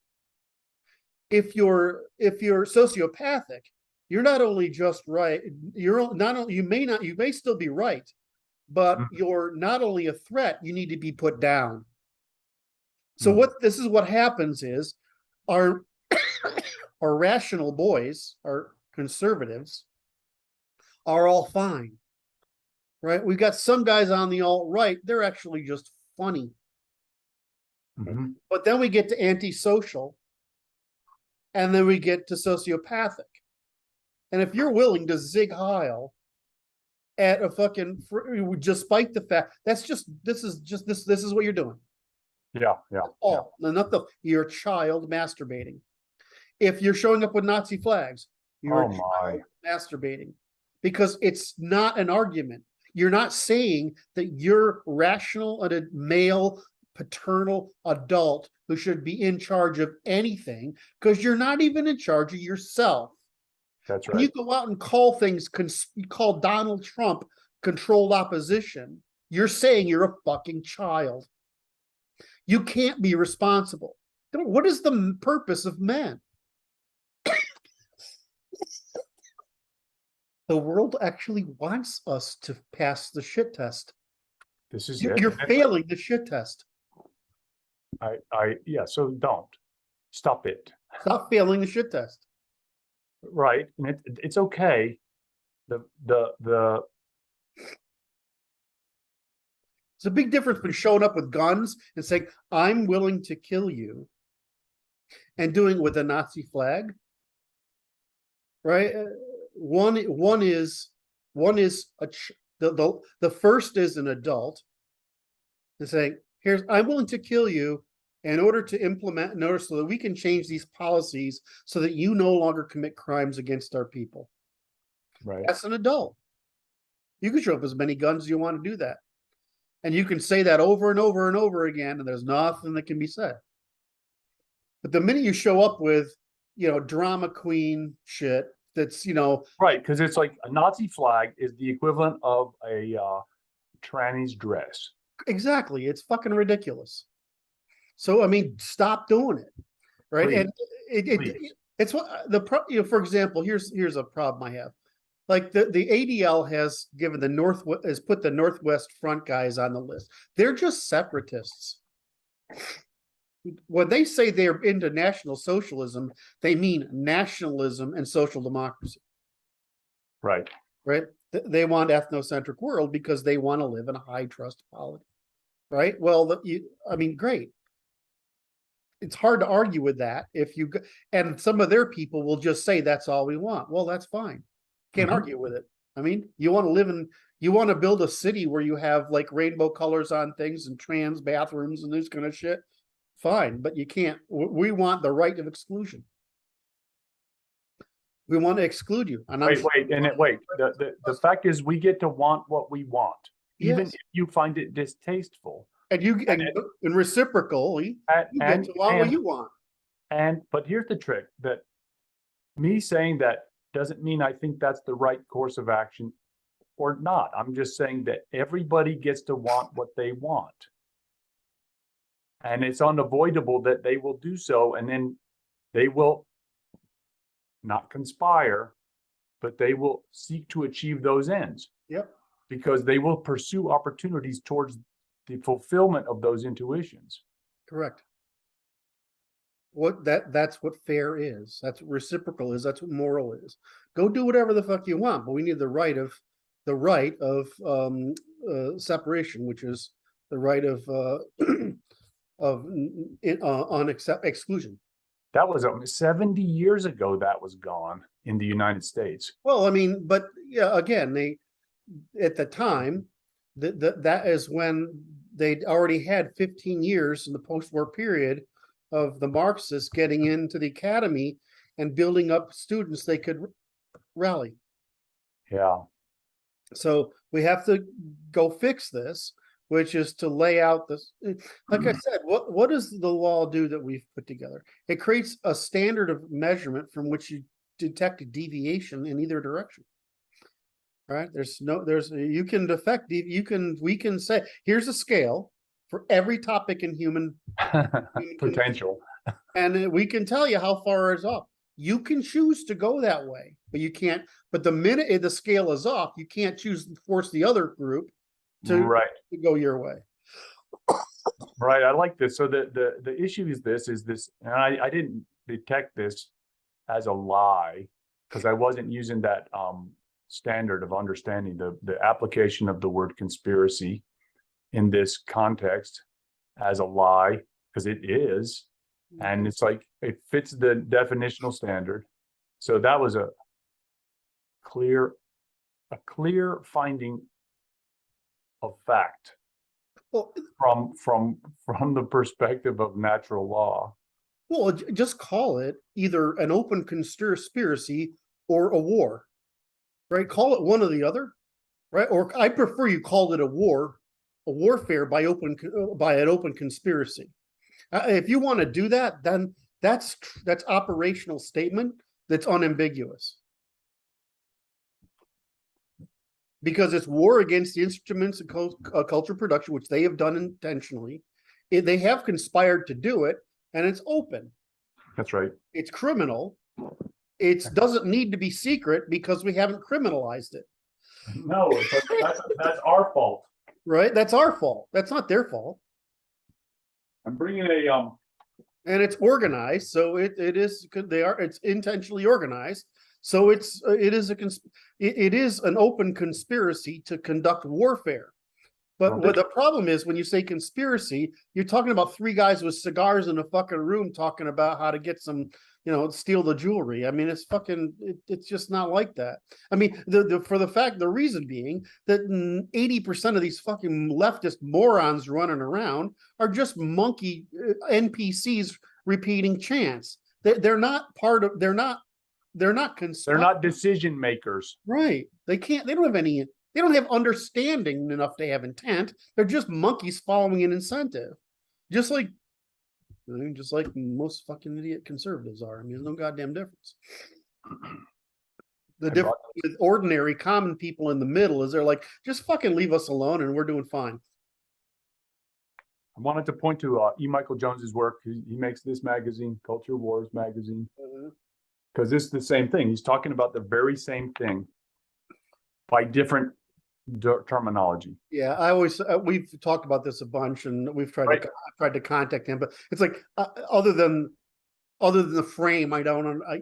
If you're sociopathic, you're not only just right, you may still be right, but you're not only a threat, you need to be put down. So this is what happens is our rational boys, our conservatives, are all fine, right? We've got some guys on the alt-right, they're actually just funny. But then we get to antisocial, and then we get to sociopathic. And if you're willing to Zig Heil at a fucking, despite the fact, this is what you're doing. Yeah. You're a child masturbating. If you're showing up with Nazi flags, you're masturbating, because it's not an argument. You're not saying that you're rational and a male, paternal adult who should be in charge of anything, because you're not even in charge of yourself. That's right. When you go out and call things, call Donald Trump controlled opposition, you're saying you're a fucking child. You can't be responsible. What is the purpose of men? The world actually wants us to pass the shit test. This is You're failing the shit test. So don't stop it. Stop failing the shit test. Right. And it's okay. It's a big difference between showing up with guns and saying, I'm willing to kill you, and doing it with a Nazi flag. Right? One is the first is an adult to say, I'm willing to kill you in order to implement, so that we can change these policies so that you no longer commit crimes against our people. Right. That's an adult. You can show up as many guns as you want to do that. And you can say that over and over and over again, and there's nothing that can be said. But the minute you show up with, drama queen shit, that's, right, because it's like a Nazi flag is the equivalent of a tranny's dress. Exactly. It's fucking ridiculous. So, I mean, stop doing it. Right. Please. And it's what for example, here's a problem I have. Like the ADL has put the Northwest Front guys on the list. They're just separatists. When they say they're into National Socialism, they mean nationalism and social democracy. Right. Right. They want ethnocentric world because they want to live in a high trust polity. Right. Well, great. It's hard to argue with that and some of their people will just say that's all we want. Well, that's fine. Can't argue with it. I mean, you want to build a city where you have like rainbow colors on things and trans bathrooms and this kind of shit. Fine, but you can't. We want the right of exclusion. We want to exclude you. And wait. The fact is, we get to want what we want, even if you find it distasteful. And reciprocally, you get to want what you want. But here's the trick, that me saying that doesn't mean I think that's the right course of action or not. I'm just saying that everybody gets to want what they want. And it's unavoidable that they will do so, and then they will not conspire, but they will seek to achieve those ends. Yep. Because they will pursue opportunities towards the fulfillment of those intuitions. Correct. That's what fair is. That's what reciprocal is. That's what moral is. Go do whatever the fuck you want, but we need the right of separation, which is the right of exclusion. That was 70 years ago. That was gone in the United States. Well, I mean, but yeah, again, they at the time that is when they'd already had 15 years in the post-war period of the Marxists getting into the academy and building up students they could rally. Yeah. So we have to go fix this, which is to lay out this. Like I said, what does the law do that we've put together? It creates a standard of measurement from which you detect a deviation in either direction. Right? You can defect, we can say, here's a scale for every topic in human potential. And we can tell you how far it's off. You can choose to go that way, but you can't. But the minute the scale is off, you can't choose to force the other group to go your way. Right. I like this. So the issue is this, and I didn't detect this as a lie because I wasn't using that standard of understanding the application of the word conspiracy in this context as a lie, because it is, and it's like it fits the definitional standard. So that was a clear finding of fact. Well, from the perspective of natural law. Well, just call it either an open conspiracy or a war, right? Call it one or the other, right? Or I prefer you called it a warfare by an open conspiracy. If you want to do that, then that's operational statement that's unambiguous. Because it's war against the instruments of cultural production, which they have done intentionally. They have conspired to do it, and it's open. That's right. It's criminal. It doesn't need to be secret because we haven't criminalized it. No, that's our fault. Right? That's our fault. That's not their fault. I'm bringing and it's organized, so it's intentionally organized. So it is an open conspiracy to conduct warfare. But what the problem is, when you say conspiracy, you're talking about three guys with cigars in a fucking room talking about how to get some, steal the jewelry. I mean, it's just not like that. I mean, the reason being that 80% of these fucking leftist morons running around are just monkey NPCs repeating chants. They're not decision makers. Right. They don't have understanding enough to have intent. They're just monkeys following an incentive. Just like most fucking idiot conservatives are. I mean, there's no goddamn difference. The difference with ordinary common people in the middle is they're like, just fucking leave us alone and we're doing fine. I wanted to point to E. Michael Jones's work. He makes this magazine, Culture Wars magazine, because it's the same thing. He's talking about the very same thing by different terminology. Yeah, we've talked about this a bunch, and we've tried to contact him, but it's like other than the frame,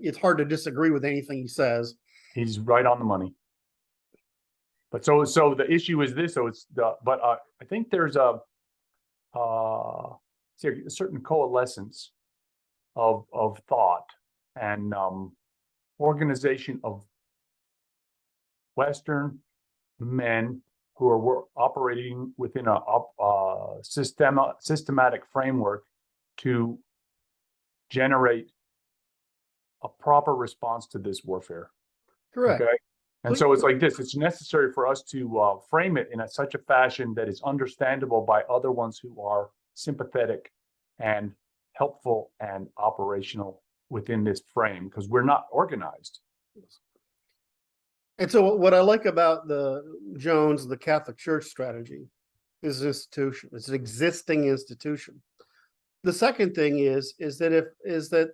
it's hard to disagree with anything he says. He's right on the money. But so the issue is this. So I think there's a certain coalescence of thought and organization of Western men who are operating within a systematic framework to generate a proper response to this warfare. Correct. Okay. And so it's like this. It's necessary for us to frame it in such a fashion that is understandable by other ones who are sympathetic and helpful and operational within this frame because we're not organized. And so what I like about the Jones, the Catholic Church strategy is institution. It's an existing institution. The second thing is that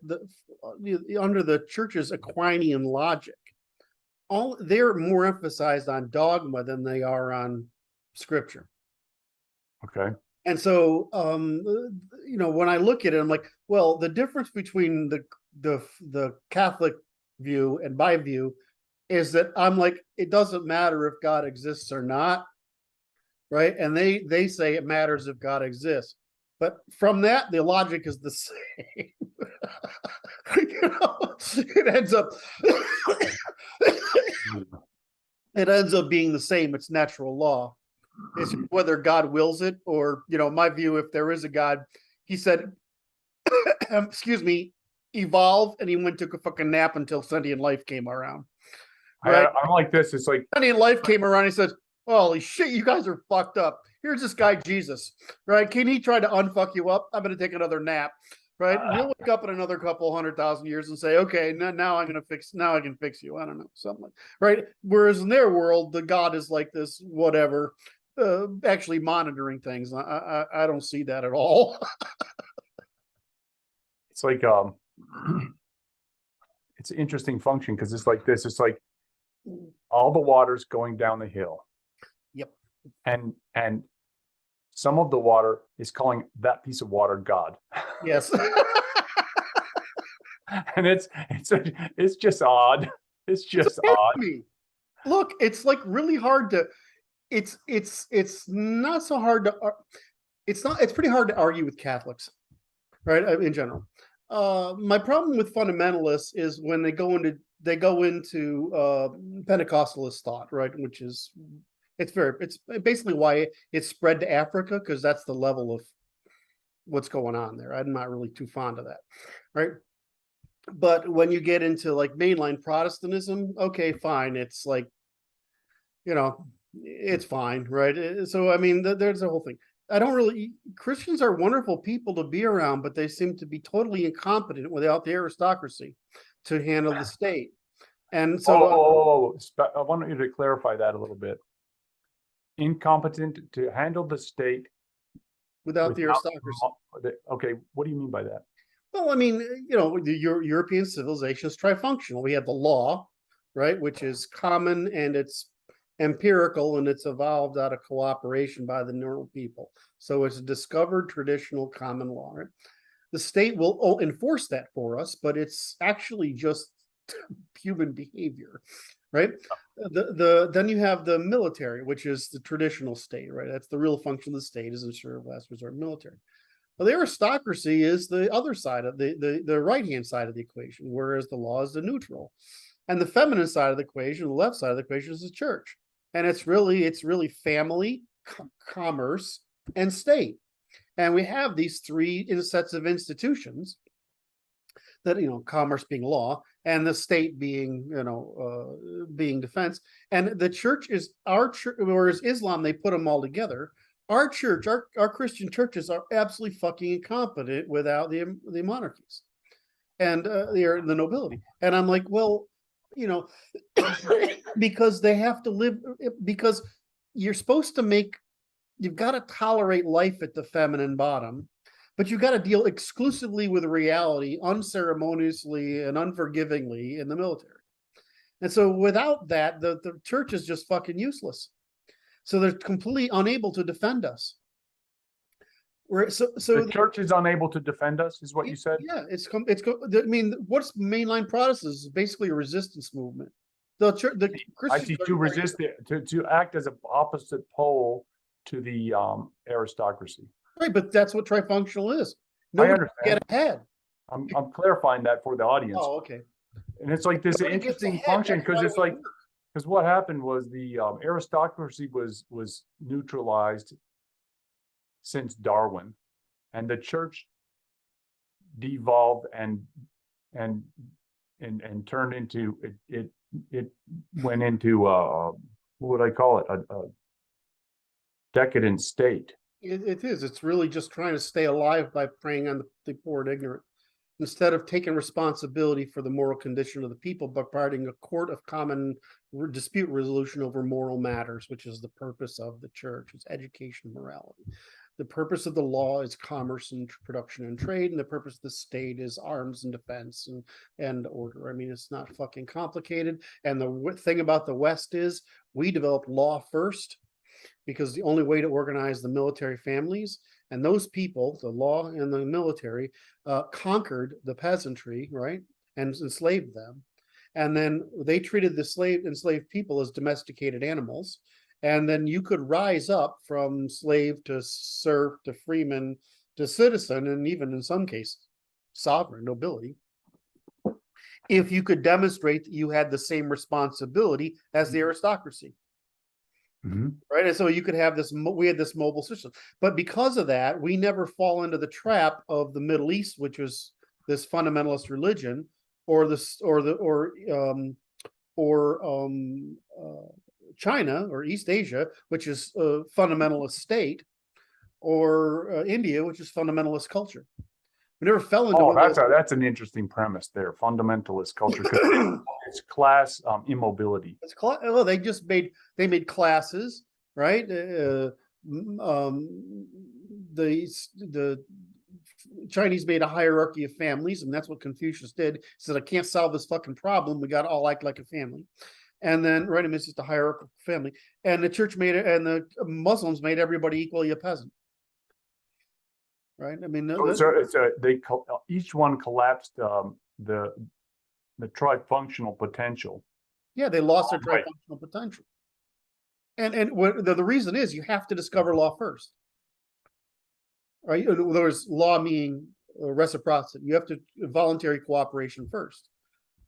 under the church's Aquinian logic, they're more emphasized on dogma than they are on scripture. Okay. And so, when I look at it, I'm like, well, the difference between the Catholic view and my view is that I'm like, it doesn't matter if God exists or not, right? And they say it matters if God exists. But from that, the logic is the same. It ends up being the same. It's natural law. It's whether God wills it or, my view, if there is a God, he said, excuse me, evolve, and he went took a fucking nap until sentient life came around. Right? I'm like this. It's like sentient life came around. He says, holy shit, you guys are fucked up. Here's this guy, Jesus, right? Can he try to unfuck you up? I'm going to take another nap, right? He'll wake up in another couple 100,000 years and say, okay, now I can fix you. I don't know, something like, right? Whereas in their world, the God is like this, whatever, actually monitoring things. I don't see that at all. It's like, it's an interesting function because it's like this. It's like all the water's going down the hill. Yep. And some of the water is calling that piece of water God. Yes. And it's just odd. It's just odd. Look, it's like really hard to, it's not so hard to, it's pretty hard to argue with Catholics, right? In general. My problem with fundamentalists is when they go into Pentecostalist thought, right? Which is, it's basically why it's spread to Africa, because that's the level of what's going on there. I'm not really too fond of that, right? But when you get into like mainline Protestantism, okay, fine. It's like, it's fine, right? So, I mean, there's a whole thing. Christians are wonderful people to be around, but they seem to be totally incompetent without the aristocracy to handle the state. And so I want you to clarify that a little bit. Incompetent to handle the state without the aristocracy. Okay, what do you mean by that? Well, I mean, the European civilization is trifunctional. We have the law, right, which is common and it's empirical and it's evolved out of cooperation by the normal people. So it's a discovered traditional common law. Right? The state will enforce that for us, but it's actually just human behavior, right? Then you have the military, which is the traditional state, right? That's the real function of the state, is ensure of last resort military. Well, the aristocracy is the other side of the right-hand side of the equation, whereas the law is the neutral. And the feminine side of the equation, the left side of the equation, is the church. And it's really family, commerce, and state. And we have these three sets of institutions that, commerce being law and the state being, being defense. And the church is our church, whereas Islam, they put them all together. Our church, our Christian churches are absolutely fucking incompetent without the monarchies and the nobility. And I'm like, well, because they have to live, because you're supposed to you've got to tolerate life at the feminine bottom, but you've got to deal exclusively with reality, unceremoniously and unforgivingly in the military. And so without that, the church is just fucking useless. So they're completely unable to defend us. So the church is unable to defend us, is what you said? Yeah, I mean, what's mainline Protestants is basically a resistance movement. The Christians to resist to act as an opposite pole to the aristocracy. Right, but that's what trifunctional is. Nobody I understand. Get ahead. I'm clarifying that for the audience. Oh, okay. And it's like this interesting function because it's like, because what happened was the aristocracy was neutralized since Darwin, and the church devolved and turned into it went into what would I call it, a decadent state. It is. It's really just trying to stay alive by preying on the poor and ignorant. Instead of taking responsibility for the moral condition of the people, but providing a court of common dispute resolution over moral matters, which is the purpose of the church. It's education and morality. The purpose of the law is commerce and production and trade, and the purpose of the state is arms and defense and order. I mean, it's not fucking complicated. And the thing about the West is we developed law first, because the only way to organize the military families, and those people, the law and the military, conquered the peasantry, right, and enslaved them. And then they treated the enslaved people as domesticated animals. And then you could rise up from slave to serf to freeman to citizen, and even in some cases, sovereign nobility, if you could demonstrate that you had the same responsibility as the aristocracy. Right. And so you could have this, we had this mobile system, but because of that, we never fall into the trap of the Middle East, which was this fundamentalist religion, or China or East Asia, which is a fundamentalist state, or India, which is fundamentalist culture. We never fell into. Oh, that's an interesting premise there. Fundamentalist culture, because it's class immobility. It's well, they made classes, right? The Chinese made a hierarchy of families, and that's what Confucius did. He said, I can't solve this fucking problem. We got to all act like a family. And then, right, it's just a hierarchical family. And the church made it, and the Muslims made everybody equally a peasant. Right. I mean, each one collapsed the trifunctional potential. Yeah, they lost their trifunctional potential. And what the reason is, you have to discover law first. Right. In other words, law meaning reciprocity. You have to voluntary cooperation first.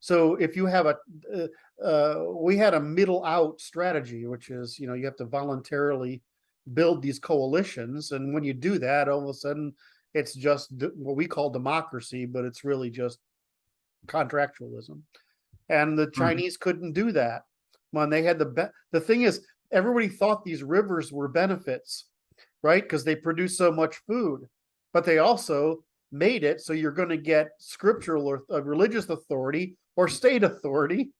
So if you have we had a middle out strategy, which is, you have to voluntarily build these coalitions, and when you do that, all of a sudden it's just what we call democracy, but it's really just contractualism. And the Chinese couldn't do that when they had the thing is, everybody thought these rivers were benefits, right, because they produce so much food, but they also made it so you're going to get scriptural or religious authority or state authority.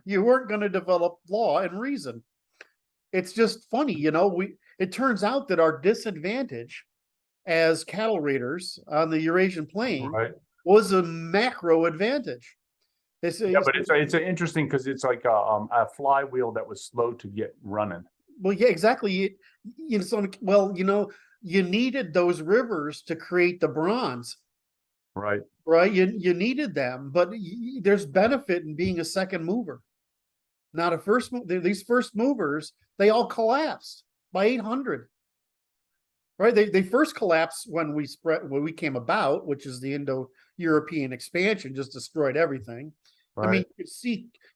You weren't going to develop law and reason. It's just funny, it turns out that our disadvantage as cattle raiders on the Eurasian plain was a macro advantage. But it's interesting because it's like a flywheel that was slow to get running. Well, yeah, exactly. You needed those rivers to create the bronze. Right. Right. You needed them, but there's benefit in being a second mover. Not a first mover. These first movers, they all collapsed by 800. Right. They first collapsed when we came about, which is the Indo-European expansion, just destroyed everything. Right. I mean,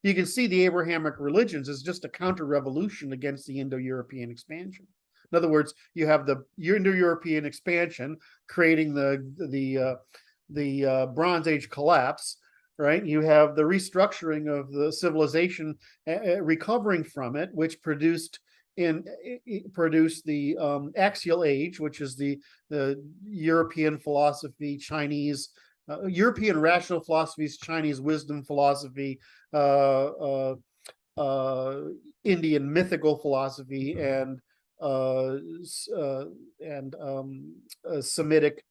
you can see the Abrahamic religions as just a counter-revolution against the Indo-European expansion. In other words, you have the Indo-European expansion creating the Bronze Age collapse, right? You have the restructuring of the civilization, recovering from it, which produced the axial age, which is the European philosophy, Chinese European rational philosophies, Chinese wisdom philosophy, Indian mythical philosophy, and Semitic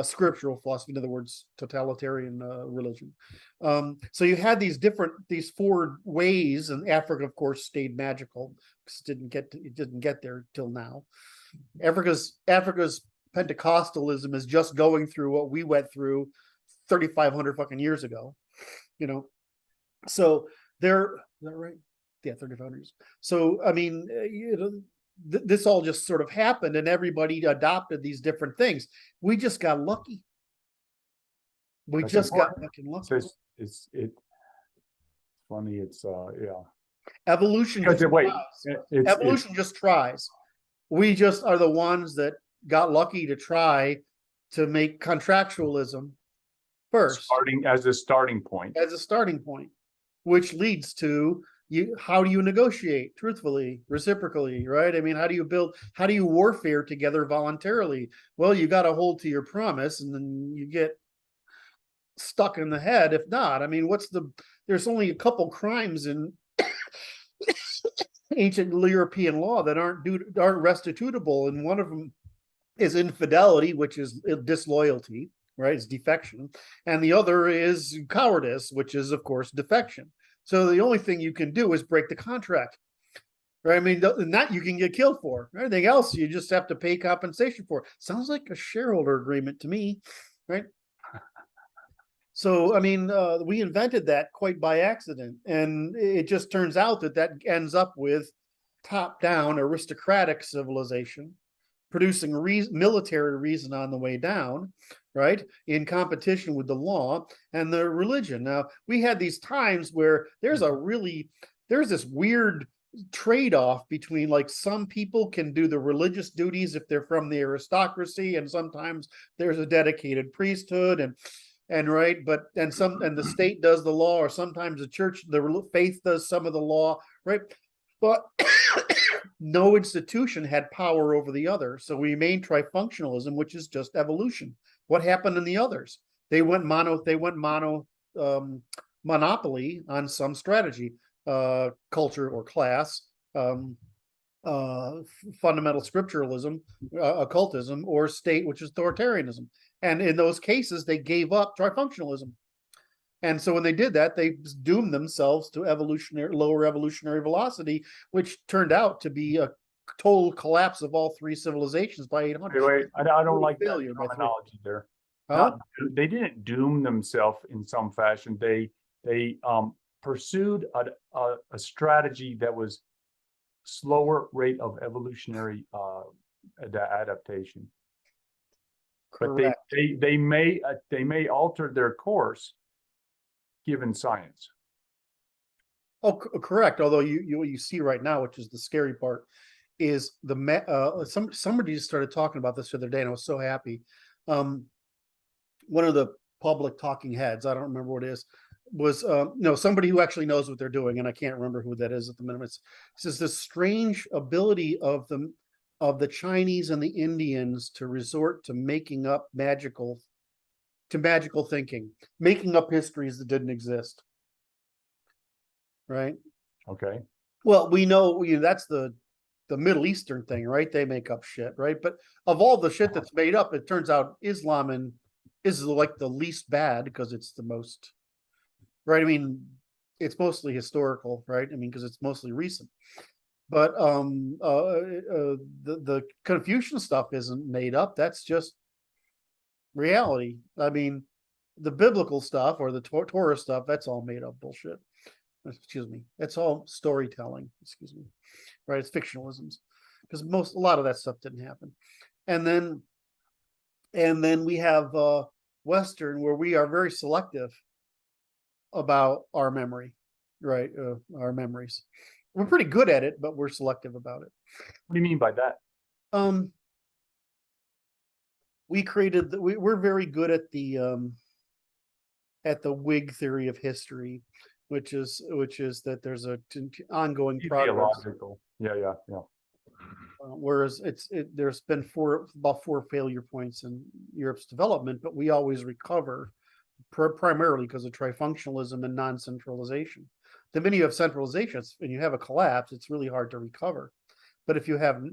scriptural philosophy, in other words, totalitarian religion. So you had these four ways, and Africa, of course, stayed magical because it didn't get there till now. Africa's Pentecostalism is just going through what we went through 3,500 fucking years ago, So is that right? Yeah, 3,500 years. So I mean, this all just sort of happened, and everybody adopted these different things. We just got lucky. Got fucking lucky. It's funny. It's yeah. Evolution. Evolution just tries. We just are the ones that got lucky to try to make contractualism first, as a starting point, which leads to how do you negotiate truthfully, reciprocally, right? I mean, how do you warfare together voluntarily? Well, you got to hold to your promise, and then you get stuck in the head if not. I mean, there's only a couple crimes in ancient European law that aren't restitutable, and one of them is infidelity, which is disloyalty, right? It's defection, and the other is cowardice, which is of course defection. So the only thing you can do is break the contract, right? I mean, that you can get killed for. Everything else you just have to pay compensation for. Sounds like a shareholder agreement to me, right? So, I mean, we invented that quite by accident, and it just turns out that ends up with top-down aristocratic civilization, producing military reason on the way down, right, in competition with the law and the religion. Now, we had these times where there's this weird trade-off between, like, some people can do the religious duties if they're from the aristocracy, and sometimes there's a dedicated priesthood, and right, but and the state does the law, or sometimes the faith does some of the law, right? But no institution had power over the other, so we made trifunctionalism, which is just evolution. What happened in the others? They went monopoly on some strategy, culture or class, fundamental scripturalism, occultism, or state, which is authoritarianism. And in those cases, they gave up trifunctionalism. And so when they did that, they doomed themselves to lower evolutionary velocity, which turned out to be a total collapse of all three civilizations by 800. Wait, I don't like that terminology there. Huh? They didn't doom themselves in some fashion. They pursued a strategy that was slower rate of evolutionary adaptation. Correct. But they may alter their course given science. Oh, correct. Although what you see right now, which is the scary part, is somebody just started talking about this the other day, and I was so happy. One of the public talking heads, I don't remember what it is, was somebody who actually knows what they're doing, and I can't remember who that is at the minute. It says this strange ability of the Chinese and the Indians to resort to making up magical thinking, making up histories that didn't exist. Right? Okay. Well, we know that's the Middle Eastern thing, right? They make up shit, right? But of all the shit that's made up, it turns out Islam is like the least bad because it's the most, right? I mean, it's mostly historical, right? I mean, because it's mostly recent. But the Confucian stuff isn't made up. That's just reality. I mean, the biblical stuff or the Torah stuff, that's all made up bullshit. Excuse me. It's all storytelling. Excuse me. Right? It's fictionalisms, because a lot of that stuff didn't happen. And then we have Western, where we are very selective about our memory, right? Our memories. We're pretty good at it, but we're selective about it. What do you mean by that? We're very good at the Whig theory of history, which is that there's a ongoing progress. Theological. Yeah. Whereas there's been about four failure points in Europe's development, but we always recover primarily because of trifunctionalism and non-centralization. The minute you have centralization and you have a collapse, it's really hard to recover. But if you have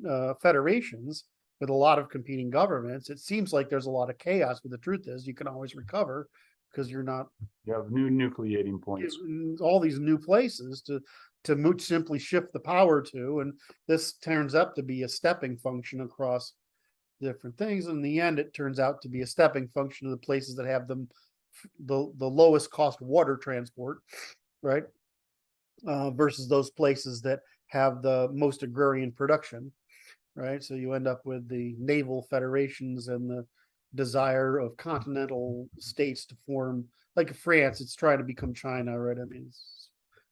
federations with a lot of competing governments, it seems like there's a lot of chaos, but the truth is you can always recover because you have new nucleating points, all these new places to simply shift the power to, and this turns out to be a stepping function across different things. In the end, it turns out to be a stepping function of the places that have the lowest cost water transport, right? Versus those places that have the most agrarian production, right? So you end up with the naval federations and the desire of continental states to form, like France, it's trying to become China, right? I mean,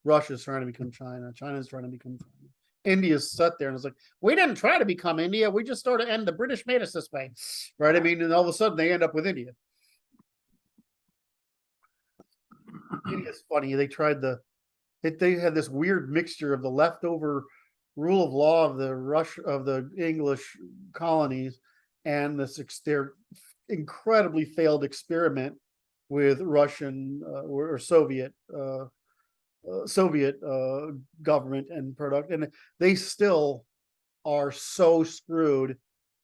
Russia's trying to become China. China's trying to become China. India's sat there and it's like, we didn't try to become India. We just sort of, and the British made us this way, right? I mean, and all of a sudden they end up with India. India's funny. They tried the They had this weird mixture of the leftover rule of law of the English colonies and their incredibly failed experiment with Russian or Soviet government and product, and they still are so screwed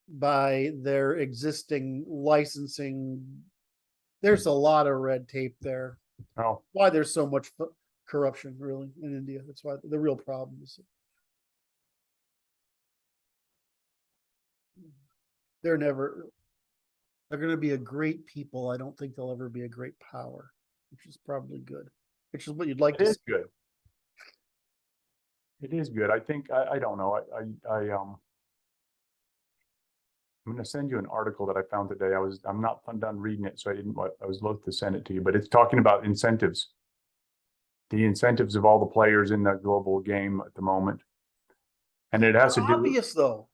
by their existing licensing. There's a lot of red tape there. Oh, Why there's so much corruption really in India. That's why the real problem is they're going to be a great people. I don't think they'll ever be a great power, which is probably good, which is what you'd like it to is see. good. It is good. I think, I don't know. I'm going to send you an article that I found today. I'm not done reading it, so I was loath to send it to you, but it's talking about incentives. The incentives of all the players in the global game at the moment. And it has to do with, Obvious though.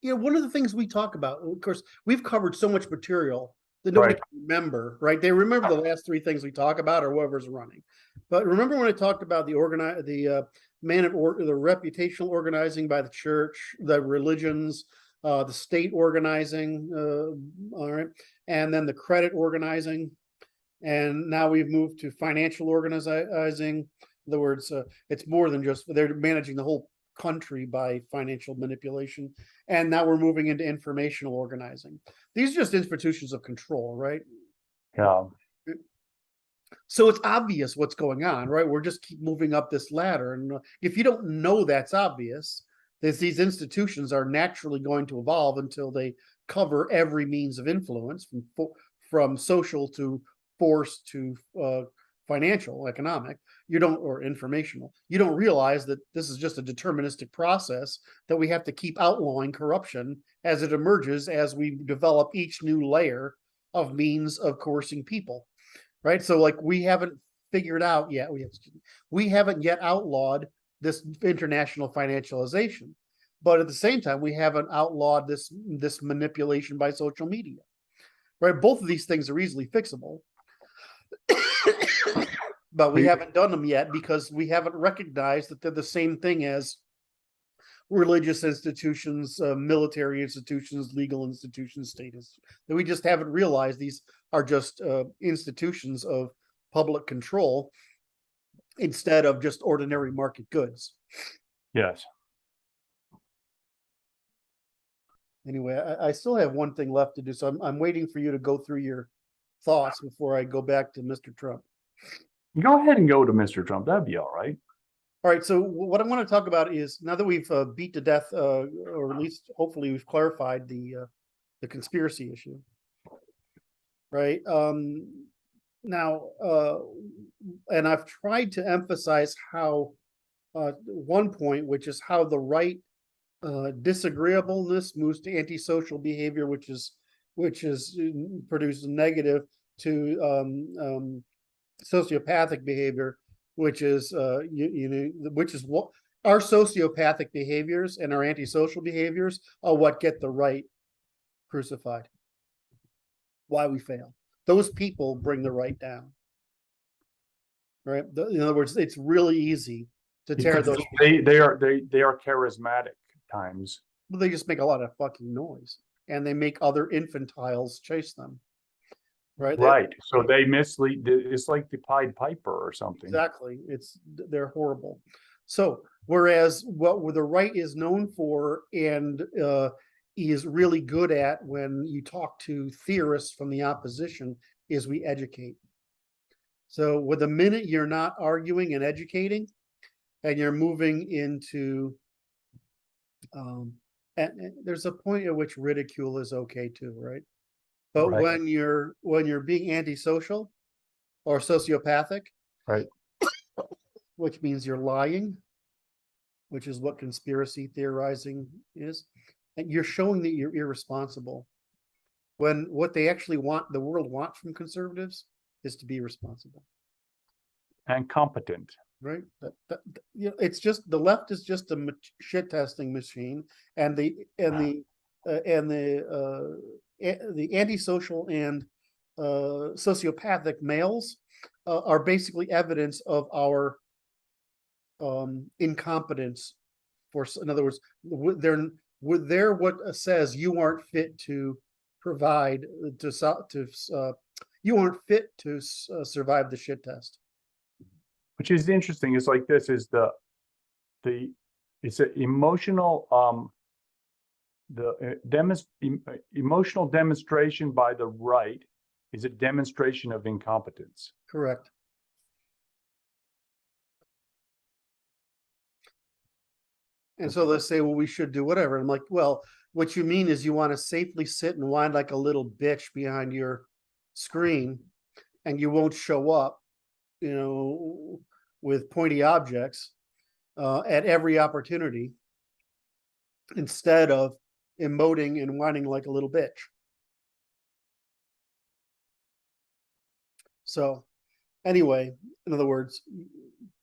One of the things we talk about, of course, we've covered so much material that nobody Right. can remember, right? They remember the last three things we talk about or whoever's running. But remember when I talked about the reputational organizing by the church, the religions, the state organizing, all right, and then the credit organizing, and now we've moved to financial organizing. In other words, it's more than just they're managing the whole country by financial manipulation, and now we're moving into informational organizing. These are just institutions of control, right? yeah, So it's obvious what's going on, right? We're just keep moving up this ladder, and if you don't know that's obvious, these institutions are naturally going to evolve until they cover every means of influence, from social to force to financial, economic, or informational. You don't realize that this is just a deterministic process, that we have to keep outlawing corruption as it emerges, as we develop each new layer of means of coercing people, right? So like we haven't figured out yet, we haven't yet outlawed this international financialization, but at the same time, we haven't outlawed this manipulation by social media, right? Both of these things are easily fixable. But we haven't done them yet because we haven't recognized that they're the same thing as religious institutions, military institutions, legal institutions, status. That we just haven't realized these are just institutions of public control instead of just ordinary market goods. yes. Anyway, I still have one thing left to do, so I'm waiting for you to go through your thoughts before I go back to Mr. Trump. Go ahead and go to Mr. Trump. That'd be all right. All right, so what I want to talk about is, now that we've beat to death, or at least hopefully we've clarified the conspiracy issue, right? Now, and I've tried to emphasize how one point, which is how the right disagreeableness moves to antisocial behavior, which is produces negative to sociopathic behavior, which is which is what our sociopathic behaviors and our antisocial behaviors are what get the right crucified. Why we fail. Those people bring the right down. Right? In other words, it's really easy to tear those. They are charismatic times. Well, they just make a lot of fucking noise, and they make other infantiles chase them. Right. Right. So they mislead. It's like the Pied Piper or something. Exactly. They're horrible. So whereas what the right is known for and is really good at when you talk to theorists from the opposition is we educate. So with the minute you're not arguing and educating, and you're moving into, and there's a point at which ridicule is okay too, right? But right. when you're being antisocial or sociopathic, right, which means you're lying, which is what conspiracy theorizing is, and you're showing that you're irresponsible. When what they actually want, the world wants from conservatives, is to be responsible and competent. Right? It's just the left is just a shit testing machine, and the antisocial and sociopathic males are basically evidence of our incompetence. In other words, they're what says you aren't fit to provide you aren't fit to survive the shit test. Which is interesting. It's like this is it's an emotional emotional demonstration by the right is a demonstration of incompetence. Correct. And so they say, well, we should do whatever. I'm like, well, what you mean is you want to safely sit and whine like a little bitch behind your screen, and you won't show up, with pointy objects at every opportunity, instead of emoting and whining like a little bitch. So anyway, in other words,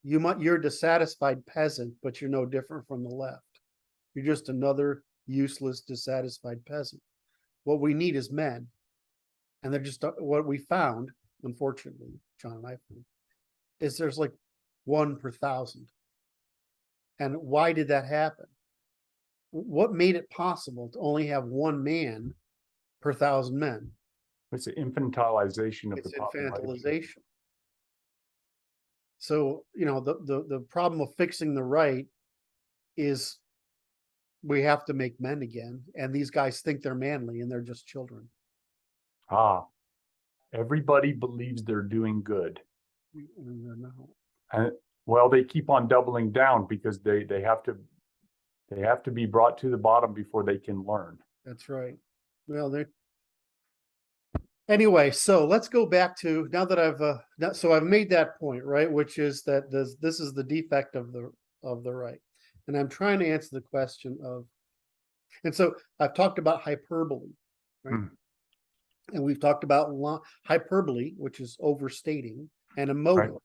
you're a dissatisfied peasant, but you're no different from the left. You're just another useless, dissatisfied peasant. What we need is men. And they're just what we found, unfortunately, John and I found, is there's like 1 per 1,000. And why did that happen? What made it possible to only have 1 man per 1,000 men? It's an infantilization of It's the population. infantilization. So, the problem of fixing the right is we have to make men again. And these guys think they're manly and they're just children. Everybody believes they're doing good. And they're not. And well, they keep on doubling down because they have to be brought to the bottom before they can learn. That's right. Well, anyway, so let's go back to, now that I've made that point, right, which is that this is the defect of the right. And I'm trying to answer the question of, and so I've talked about hyperbole, right? And we've talked about hyperbole, which is overstating, and emotive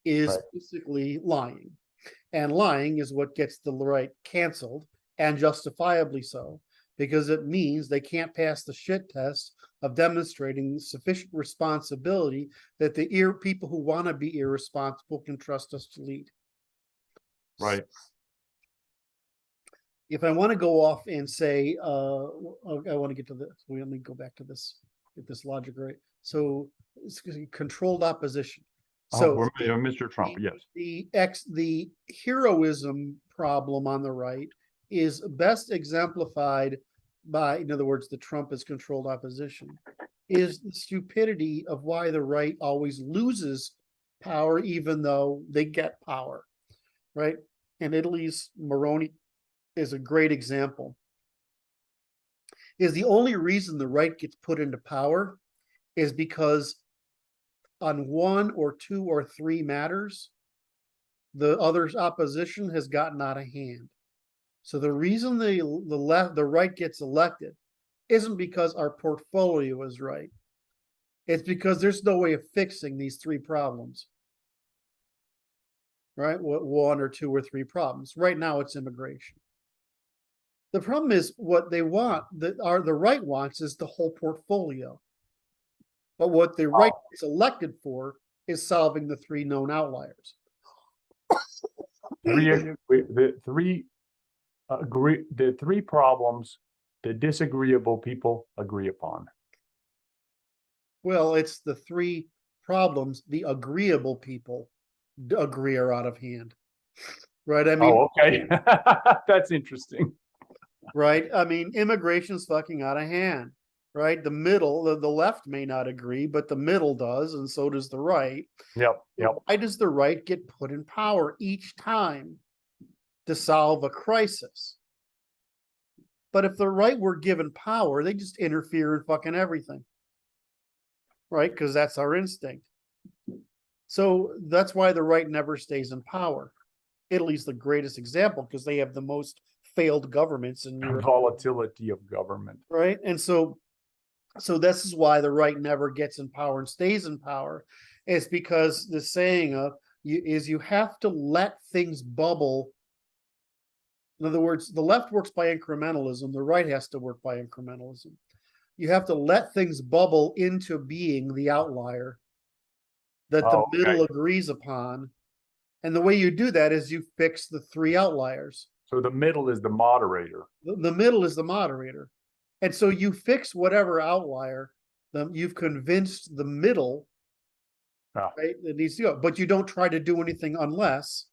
is basically lying. And lying is what gets the right canceled, and justifiably so, because it means they can't pass the shit test of demonstrating sufficient responsibility that the people who want to be irresponsible can trust us to lead. Right. If I want to go off and say, I want to get to this. Let me go back to this, get this logic right. So it's controlled opposition. So Mr. Trump, yes. The heroism problem on the right is best exemplified by, in other words, the Trump is controlled opposition, is the stupidity of why the right always loses power, even though they get power, right? And Italy's Moroni is a great example. Is the only reason the right gets put into power is because on 1 or 2 or 3 matters, the other's opposition has gotten out of hand. So the reason the right gets elected isn't because our portfolio is right. It's because there's no way of fixing these 3 problems. Right? 1 or 2 or 3 problems. Right now it's immigration. The problem is what they want, the right wants is the whole portfolio. But what the right is elected for is solving the 3 known outliers. The 3 problems the disagreeable people agree upon. Well, it's the 3 problems the agreeable people agree are out of hand. Right? I mean, okay. That's interesting. Right? I mean, immigration's fucking out of hand. Right? The middle, the left may not agree, but the middle does, and so does the right. Yep. Why does the right get put in power each time to solve a crisis? But if the right were given power, they just interfere in fucking everything. Right? Because that's our instinct. So that's why the right never stays in power. Italy's the greatest example because they have the most failed governments in Europe. Volatility of government. Right? And so this is why the right never gets in power and stays in power. It's because the saying is you have to let things bubble. In other words, the left works by incrementalism. The right has to work by incrementalism. You have to let things bubble into being the outlier. that the Oh, okay. middle agrees upon. And the way you do that is you fix the three outliers. So the middle is the moderator. The middle is the moderator. And so you fix whatever outlier, you've convinced the middle, right, that needs to go. But you don't try to do anything unless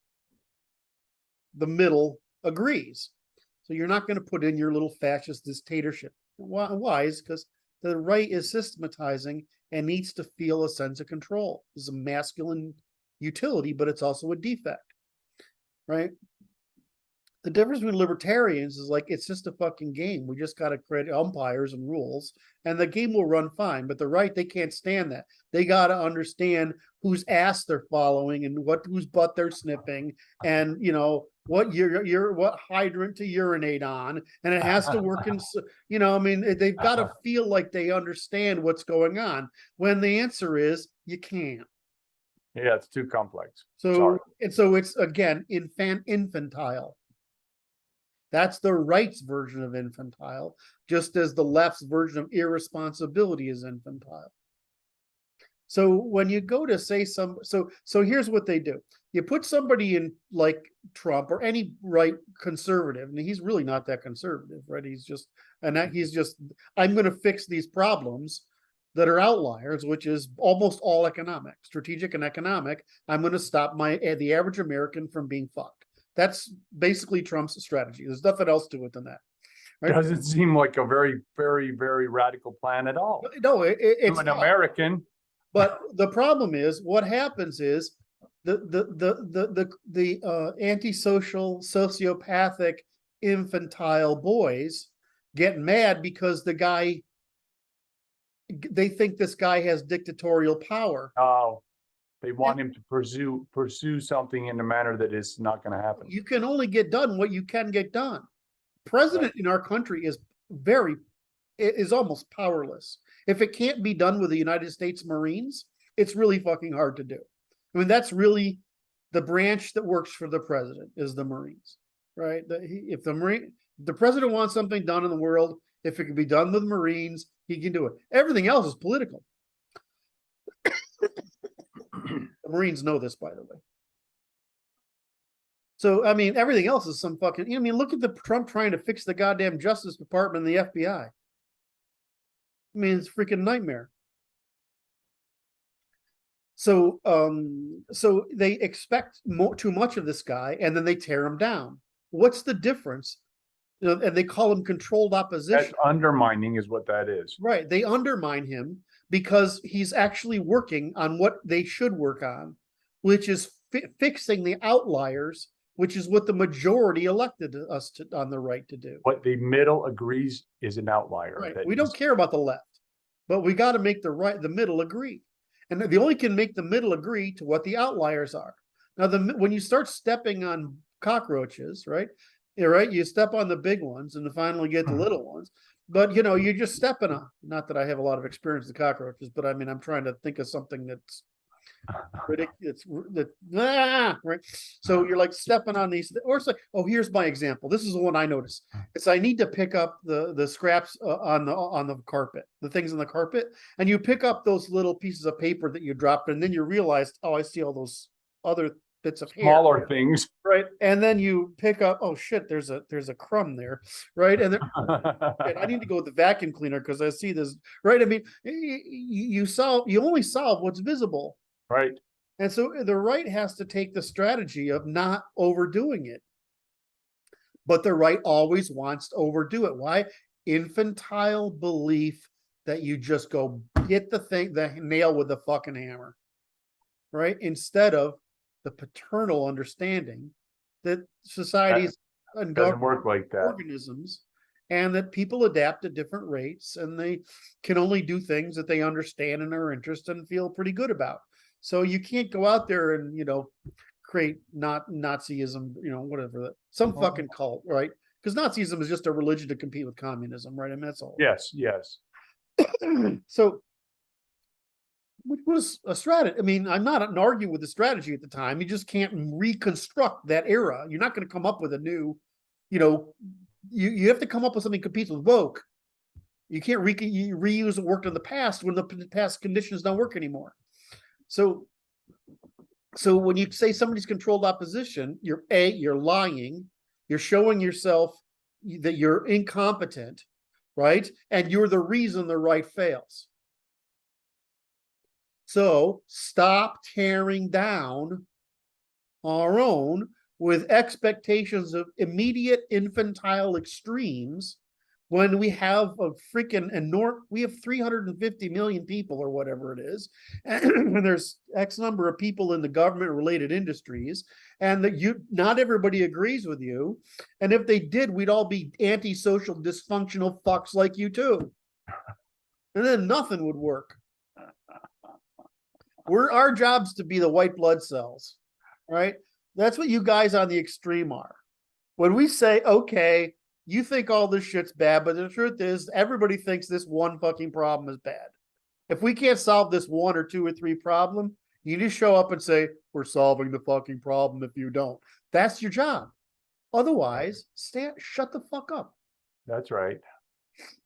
the middle agrees. So you're not going to put in your little fascist dictatorship. Why? Is because the right is systematizing and needs to feel a sense of control. It's a masculine utility, but it's also a defect, right? The difference between libertarians is like, it's just a fucking game. We just got to create umpires and rules, and the game will run fine. But the right, they can't stand that. They got to understand whose ass they're following and whose butt they're sniffing, and what what hydrant to urinate on, and it has to work in. I mean, they've got to feel like they understand what's going on. When the answer is you can't. Yeah, it's too complex. So Sorry. and so it's again infantile. That's the right's version of infantile, just as the left's version of irresponsibility is infantile. So when you go to say so here's what they do. You put somebody in like Trump or any right conservative, and he's really not that conservative, right? He's just, I'm going to fix these problems that are outliers, which is almost all economic, strategic and economic. I'm going to stop the average American from being fucked. That's basically Trump's strategy. There's nothing else to it than that. Right? Doesn't seem like a very, very, very radical plan at all. No, it's an American. But the problem is, what happens is the antisocial, sociopathic, infantile boys get mad because they think this guy has dictatorial power. Oh. They want him to pursue something in a manner that is not going to happen. You can only get done what you can get done. President in our country is almost powerless. If it can't be done with the United States Marines, it's really fucking hard to do. I mean, that's really the branch that works for the president is the Marines, right? If the president wants something done in the world, if it can be done with Marines, he can do it. Everything else is political. The Marines know this, by the way. So, I mean, everything else is some fucking, look at the Trump trying to fix the goddamn Justice Department and the FBI. I mean, it's a freaking nightmare. So they expect too much of this guy, and then they tear him down. What's the difference? And they call him controlled opposition. That's undermining is what that is. Right. They undermine him because he's actually working on what they should work on, which is fixing the outliers, which is what the majority elected us on the right to do. What the middle agrees is an outlier. Right. We don't care about the left, but we got to make the middle agree. And they only can make the middle agree to what the outliers are. Now, when you start stepping on cockroaches, right? You step on the big ones and finally get the little ones. But, you're just stepping on, not that I have a lot of experience with cockroaches, but I mean, I'm trying to think of something that's ridiculous. Right. So you're like stepping on these, or it's like, oh, here's my example. This is the one I noticed. It's I need to pick up the scraps on the carpet, the things on the carpet. And you pick up those little pieces of paper that you dropped, and then you realize, oh, I see all those other bits of hair. Smaller things. Right. And then you pick up, oh shit, there's a crumb there. Right. And I need to go with the vacuum cleaner because I see this. Right. I mean, you only solve what's visible. Right. And so the right has to take the strategy of not overdoing it. But the right always wants to overdo it. Why? Infantile belief that you just go hit the nail with the fucking hammer. Right. Instead of the paternal understanding that societies and doesn't work like that. Organisms, and that people adapt at different rates, and they can only do things that they understand and are interested and feel pretty good about. So you can't go out there and create Nazism, whatever, some fucking cult, right? Because Nazism is just a religion to compete with communism, right? I mean, that's all. Yes. So, which was a strategy. I mean, I'm not arguing with the strategy at the time. You just can't reconstruct that era. You're not going to come up with a new, you have to come up with something that competes with woke. You can't reuse what worked in the past when the past conditions don't work anymore. So So when you say somebody's controlled opposition, you're lying, you're showing yourself that you're incompetent, right? And you're the reason the right fails. So stop tearing down our own with expectations of immediate infantile extremes when we have a freaking we have 350 million people or whatever it is, and there's X number of people in the government related industries, and that not everybody agrees with you, and if they did, we'd all be antisocial, dysfunctional fucks like you too, and then nothing would work. Our job's to be the white blood cells, right? That's what you guys on the extreme are. When we say, okay, you think all this shit's bad, but the truth is everybody thinks this one fucking problem is bad. If we can't solve this one or two or three problem, you just show up and say, we're solving the fucking problem if you don't. That's your job. Otherwise, shut the fuck up. That's right.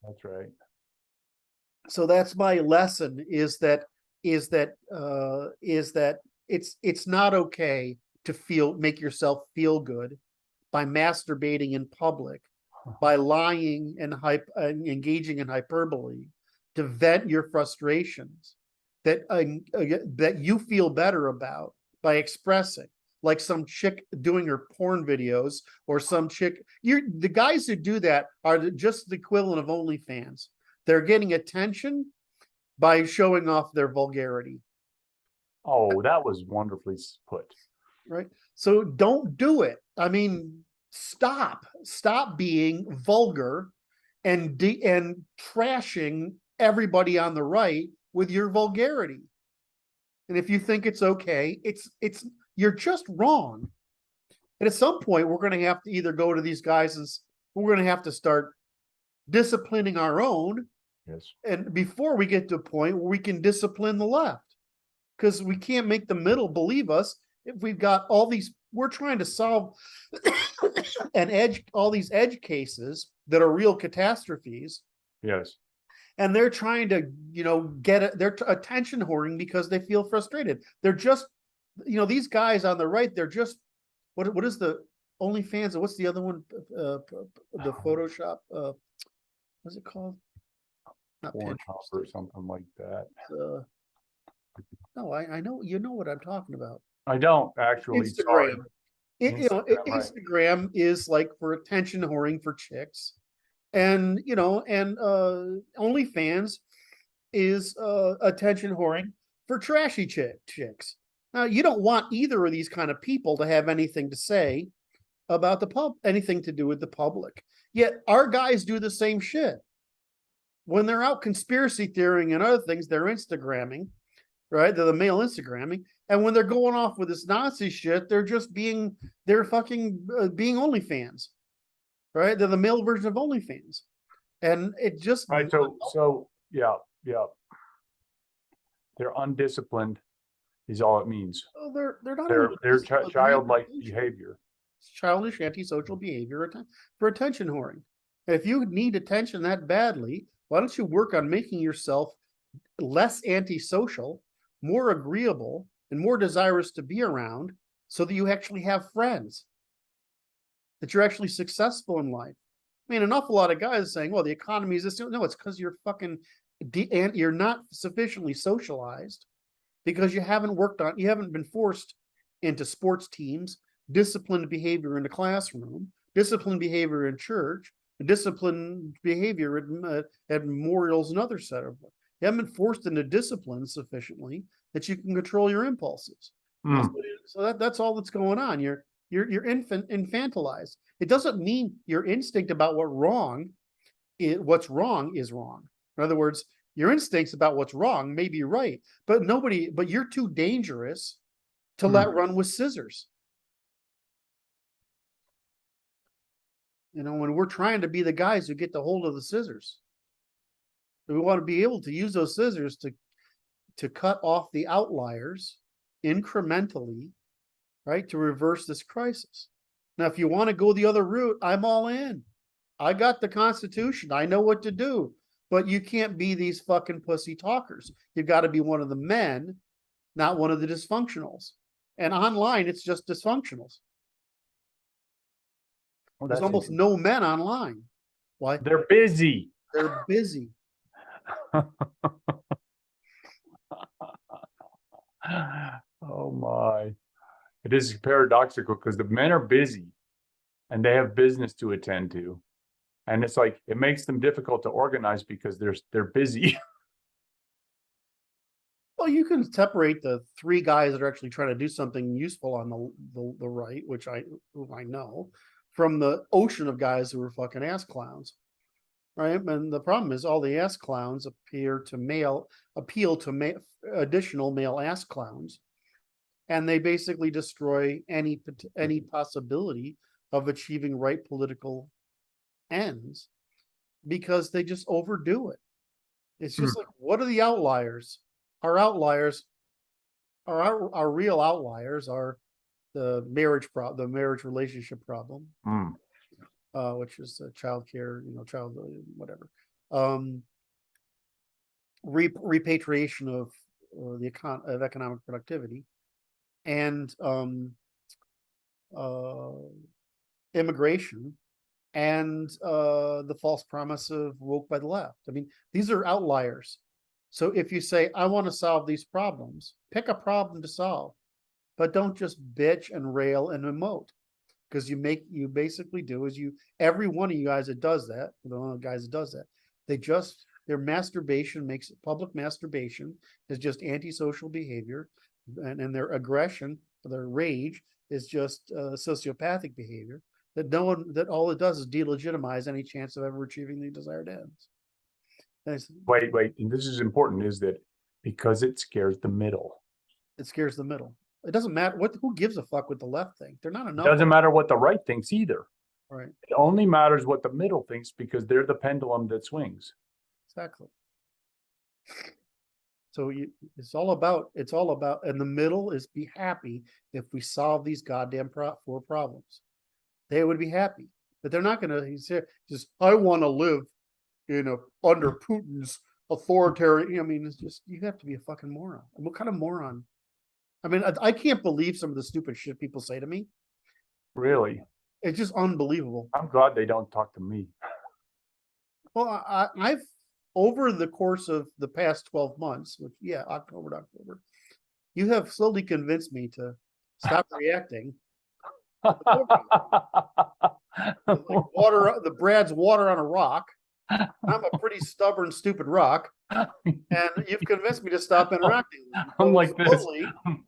That's right. So that's my lesson is that it's not okay to make yourself feel good by masturbating in public, by lying and engaging in hyperbole to vent your frustrations that you feel better about by expressing, like some chick doing her porn videos, or some chick. The guys who do that are just the equivalent of OnlyFans. They're getting attention by showing off their vulgarity. Oh, that was wonderfully put. Right. So don't do it. I mean, stop being vulgar and trashing everybody on the right with your vulgarity. And if you think it's okay, you're just wrong. And at some point, we're going to have to either go to these guys and we're going to have to start disciplining our own. Yes. And before we get to a point where we can discipline the left, because we can't make the middle believe us. If we've got we're trying to solve all these edge cases that are real catastrophes. Yes. And they're trying to, they're attention whoring because they feel frustrated. They're just, these guys on the right, they're just, what is the OnlyFans? And what's the other one? The Photoshop, what's it called? Not Pinterest Pinterest or something like that. No, I know, what I'm talking about. I don't actually. Instagram. Instagram, Instagram is like for attention whoring for chicks, and OnlyFans is attention whoring for trashy chicks. Now, you don't want either of these kind of people to have anything to say about anything to do with the public. Yet our guys do the same shit. When they're out conspiracy theorying and other things, they're Instagramming, right? They're the male Instagramming. And when they're going off with this Nazi shit, they're fucking being OnlyFans, right? They're the male version of OnlyFans. And it just. Right. So yeah. They're undisciplined is all it means. Well, they're not. They're childlike behavior. It's childish, antisocial behavior for attention whoring. If you need attention that badly, why don't you work on making yourself less antisocial, more agreeable, and more desirous to be around, so that you actually have friends, that you're actually successful in life? I mean, an awful lot of guys are saying, well, the economy is this. No, it's because you're you're not sufficiently socialized, because you haven't been forced into sports teams, disciplined behavior in the classroom, disciplined behavior in church, disciplined behavior at memorials and other set of. You haven't been forced into discipline sufficiently that you can control your impulses. So that's all that's going on. You're infantilized. It doesn't mean your instinct about what's wrong is wrong. In other words, your instincts about what's wrong may be right, but you're too dangerous to let run with scissors. When we're trying to be the guys who get the hold of the scissors, we want to be able to use those scissors to cut off the outliers incrementally, right? To reverse this crisis. Now, if you want to go the other route, I'm all in. I got the Constitution. I know what to do. But you can't be these fucking pussy talkers. You've got to be one of the men not one of the dysfunctionals. And online, it's just dysfunctionals. Well, There's that's almost no men online. Why? They're busy. They're busy. Oh my. It is paradoxical because the men are busy and they have business to attend to. And it's like it makes them difficult to organize because they're busy. Well, you can separate the three guys that are actually trying to do something useful on the right, which I know, from the ocean of guys who are fucking ass clowns. Right. And the problem is all the ass clowns appeal to additional male ass clowns. And they basically destroy any possibility of achieving right political ends because they just overdo it. It's just like, what are the outliers? Our outliers our real outliers are the marriage relationship problem, which is childcare, whatever. Repatriation of of economic productivity, and immigration, and the false promise of woke by the left. I mean, these are outliers. So if you say, I want to solve these problems, pick a problem to solve, but don't just bitch and rail and emote. Because you basically do is every one of you guys that does that, their masturbation public masturbation is just antisocial behavior, and their aggression, their rage is just sociopathic behavior that all it does is delegitimize any chance of ever achieving the desired ends. Wait, and this is important, is that because it scares the middle. It scares the middle. It doesn't matter who gives a fuck what the left think. They're not enough. It doesn't matter what the right thinks either. Right. It only matters what the middle thinks because they're the pendulum that swings. Exactly. So it's all about, and the middle is be happy if we solve these goddamn four problems. They would be happy, but they're not going to say, just, I want to live under Putin's authoritarian. I mean, it's just, you have to be a fucking moron. What kind of moron? I mean, I can't believe some of the stupid shit people say to me. Really? It's just unbelievable. I'm glad they don't talk to me. Well, I've, over the course of the past 12 months, October to October, you have slowly convinced me to stop reacting. Like Brad's water on a rock. I'm a pretty stubborn, stupid rock, and you've convinced me to stop interacting. I'm like slowly,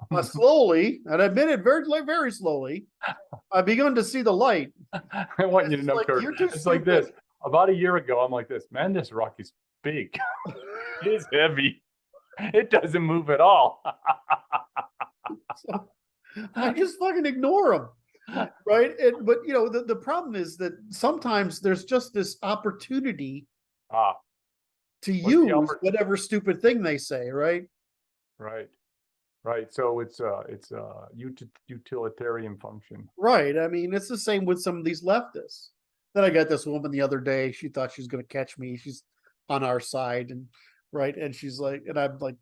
this. Slowly, and I admit it very, very slowly, I've begun to see the light. I want you to know, Kurt, it's like this. About a year ago, I'm like this, man, this rock is big. It is heavy. It doesn't move at all. So, I just fucking ignore them. Right. But the problem is that sometimes there's just this opportunity to use whatever stupid thing they say. Right. So it's a utilitarian function. Right. I mean, it's the same with some of these leftists. Then I got this woman the other day. She thought she was going to catch me. She's on our side, and she's like, and I'm like,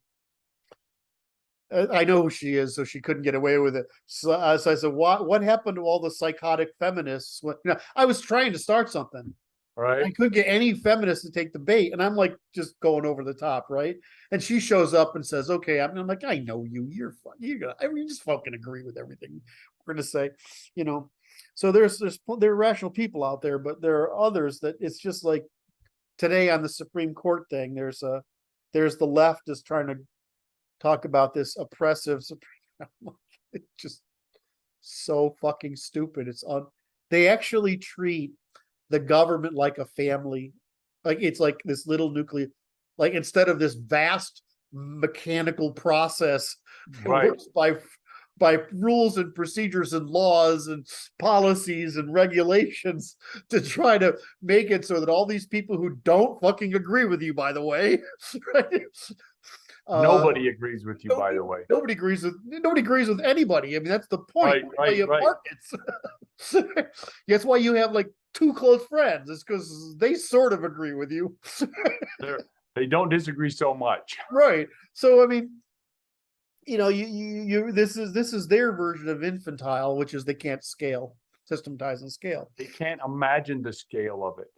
I know who she is, so she couldn't get away with it. So I said, what happened to all the psychotic feminists? I was trying to start something. Right. I couldn't get any feminists to take the bait. And I'm like, just going over the top. Right. And she shows up and says, okay. I'm like, I know you. You just fucking agree with everything we're going to say, So there are rational people out there, but there are others that it's just like today on the Supreme Court thing. There's the left is trying to talk about this oppressive Supreme. It's just so fucking stupid. They actually treat the government like a family, like it's like this little nuclear, like instead of this vast mechanical process that works by rules and procedures and laws and policies and regulations to try to make it so that all these people who don't fucking agree with you, by the way, right? Nobody agrees with you, by the way. Nobody agrees with anybody. I mean, that's the point. Right. Markets. That's why you have like two close friends. It's because they sort of agree with you. They don't disagree so much. Right. So I mean, you know, this is their version of infantile, which is they can't scale, systematize and scale. They can't imagine the scale of it.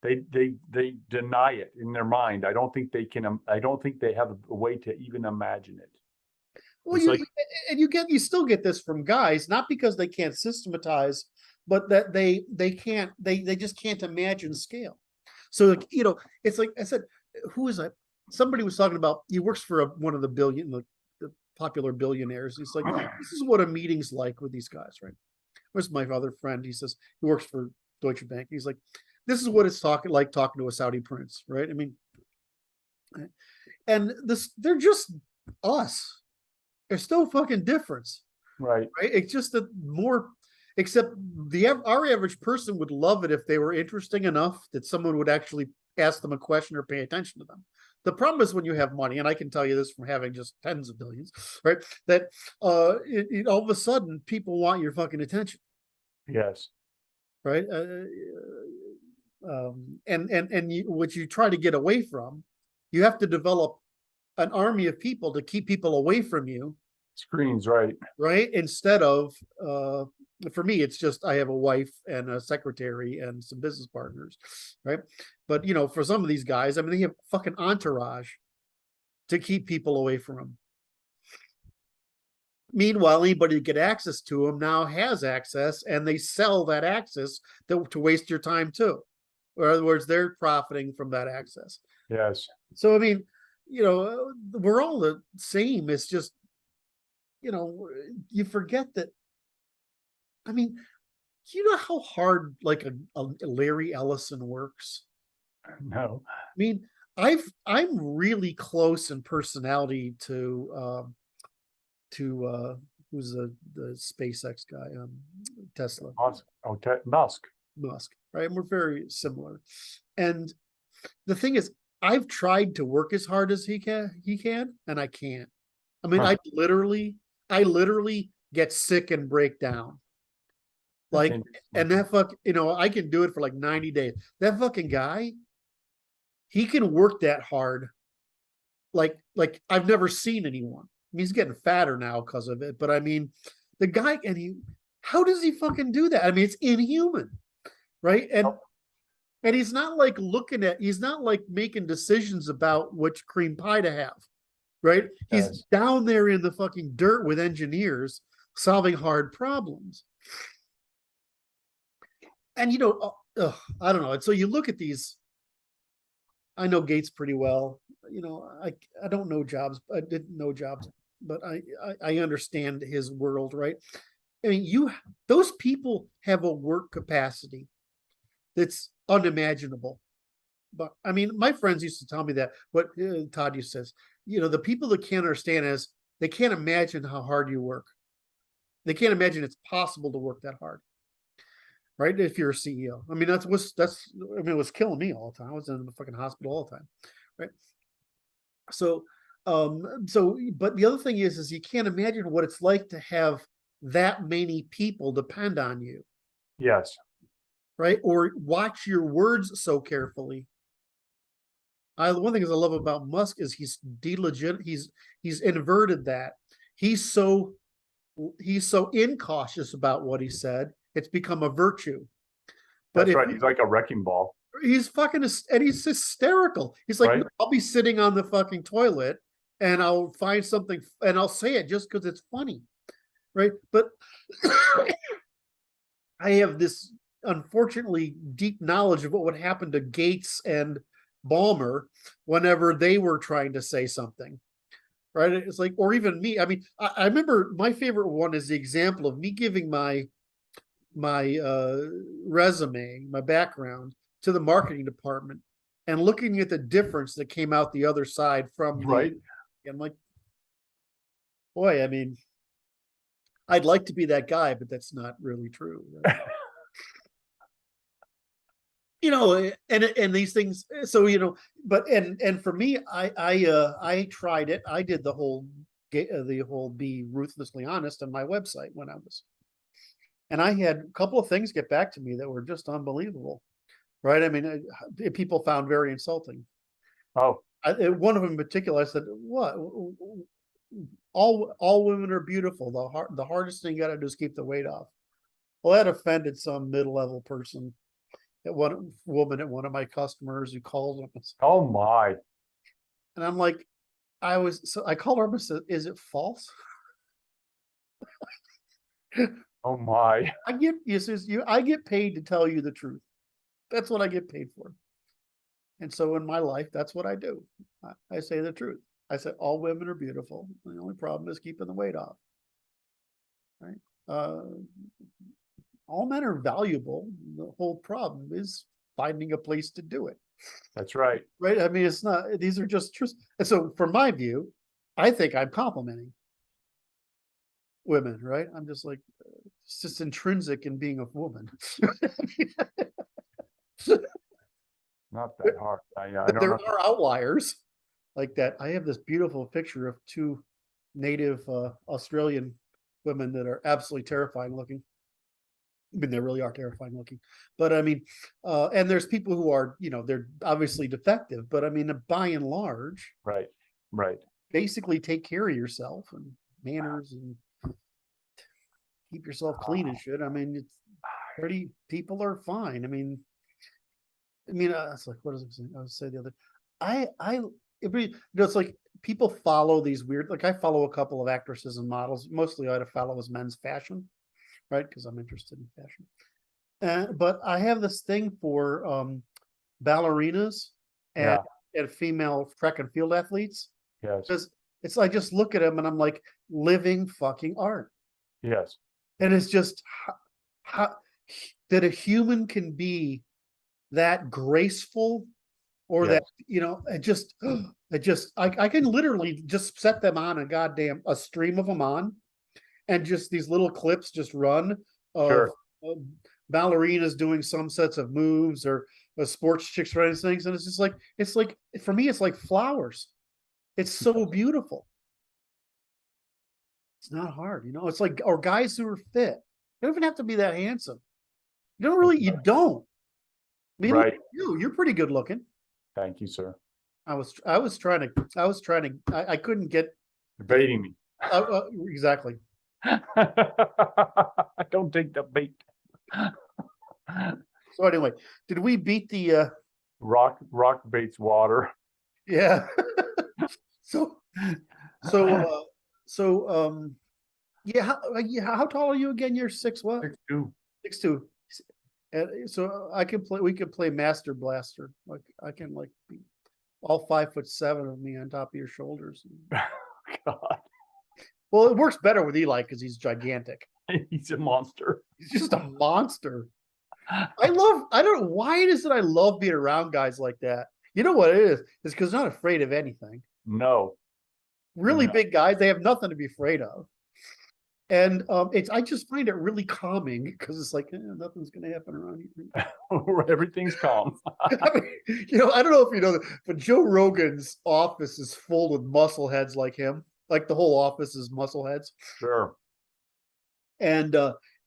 They deny it in their mind. I don't think they can. I don't think they have a way to even imagine it. Well, It's like, and you still get this from guys, not because they can't systematize, but that they just can't imagine scale. So like, you know, it's like I said, who is that? Somebody was talking about he works for one of the popular billionaires. He's like, this is what a meeting's like with these guys, right? Where's my other friend? He says he works for Deutsche Bank. He's like, this is what it's talking to a Saudi prince, right? I mean, and they're just us. There's no fucking difference, right. right? It's just that more, except our average person would love it if they were interesting enough that someone would actually ask them a question or pay attention to them. The problem is when you have money, and I can tell you this from having just tens of billions, right? That all of a sudden people want your fucking attention. Yes. Right. What you try to get away from, you have to develop an army of people to keep people away from you. Screens, right. Right. Instead of, for me, it's just I have a wife and a secretary and some business partners. Right. But, you know, for some of these guys, I mean, they have fucking entourage to keep people away from them. Meanwhile, anybody to get access to them now has access, and they sell that access to waste your time too. Or in other words, they're profiting from that access. Yes. So, I mean, you know, we're all the same. It's just, you know, you forget that. I mean, do you know how hard like a Larry Ellison works? No. I mean, I'm really close in personality to who's the SpaceX guy, Tesla. Musk. Oh, Musk. Right? And we're very similar. And the thing is, I've tried to work as hard as he can, and I can't. I mean, I literally get sick and break down. Like, and that you know, I can do it for like 90 days. That fucking guy, he can work that hard. Like I've never seen anyone. I mean, he's getting fatter now because of it, but I mean, the guy, how does he fucking do that? I mean, it's inhuman, right? And he's not like he's not like making decisions about which cream pie to have, right? He's down there in the fucking dirt with engineers solving hard problems. And, you know, I don't know. And so you look at these, I know Gates pretty well. You know, I don't know Jobs. I didn't know Jobs, but I understand his world, right? I mean, those people have a work capacity that's unimaginable. But I mean, my friends used to tell me that what Todd used to say, you know, the people that can't understand is they can't imagine how hard you work. They can't imagine it's possible to work that hard. Right? If you're a CEO. I mean, I mean, it was killing me all the time. I was in the fucking hospital all the time. Right. So, but the other thing is you can't imagine what it's like to have that many people depend on you. Yes. Right. Or watch your words so carefully. One thing I love about Musk is he's inverted that. He's so incautious about what he said. It's become a virtue. But that's right. He's like a wrecking ball. He's fucking, and he's hysterical. He's like, right? I'll be sitting on the fucking toilet and I'll find something and I'll say it just because it's funny. Right. But I have this unfortunately deep knowledge of what would happen to Gates and Ballmer whenever they were trying to say something. Right. It's like, or even me. I mean, I remember my favorite one is the example of me giving my resume, my background to the marketing department and looking at the difference that came out the other side from right. I'm like, boy, I mean, I'd like to be that guy, but that's not really true. Right? You know, and these things. So, you know, but and for me, I tried it. I did the whole be ruthlessly honest on my website when I was. And I had a couple of things get back to me that were just unbelievable, right? I mean, people found very insulting. Oh, One of them in particular, I said, "What? all women are beautiful. The hardest thing you gotta do is keep the weight off. Well, that offended some middle-level person, at one woman at one of my customers who called them. Oh my, And I'm like, I called her up and said, is it false? oh my. I get paid to tell you the truth. That's what I get paid for. And so in my life, that's what I do. I say the truth. I say all women are beautiful. The only problem is keeping the weight off. Right? All men are valuable. The whole problem is finding a place to do it. That's right. Right? I mean, it's not, these are just truths. And so from my view, I think I'm complimenting women, right? I'm just like, it's just intrinsic in being a woman. Not that hard. I But don't there know. are outliers like that. I have this beautiful picture of two native Australian women that are absolutely terrifying looking. I mean, they really are terrifying looking. But I mean, and there's people who are, they're obviously defective, but I mean, by and large, Right, right. basically take care of yourself and manners and keep yourself clean and shit. I mean, it's pretty, people are fine. I mean, it's like, what is it? I was say the other, it's like people follow these weird, like I follow a couple of actresses and models. Mostly I follow as men's fashion, right? Because I'm interested in fashion. But I have this thing for ballerinas and, Yeah, and female track and field athletes. yes, Because I just look at them and I'm like, living fucking art. yes, And it's just how that a human can be that graceful or that, yes, I can literally just set them on a stream of them on, and just these little clips just run of, sure. of ballerinas doing some sets of moves or sports chicks running things. And it's like, for me, it's like flowers. It's so beautiful. It's not hard, it's like, or guys who are fit. You don't even have to be that handsome. You don't. I mean, look Right. at you. You're pretty good looking. Thank you, sir. I was trying to, I couldn't get, Debating me. exactly. Don't take the bait. So anyway, did we beat the, Rock baits water. yeah. So, so, how tall are you again? You're six, what? 6'2". 6'2". And so we could play Master Blaster. Like I can like be all 5'7" of me on top of your shoulders. God, Well, it works better with Eli because he's gigantic. he's a monster. He's just a monster. I don't know why it is that I love being around guys like that. You know what it is? It's because they're not afraid of anything. No, Really no. big guys, they have nothing to be afraid of. And I just find it really calming because it's like, nothing's going to happen around here. Everything's calm. I mean, I don't know if you know that, but Joe Rogan's office is full with muscle heads like him. Like the whole office is muscle heads. Sure. And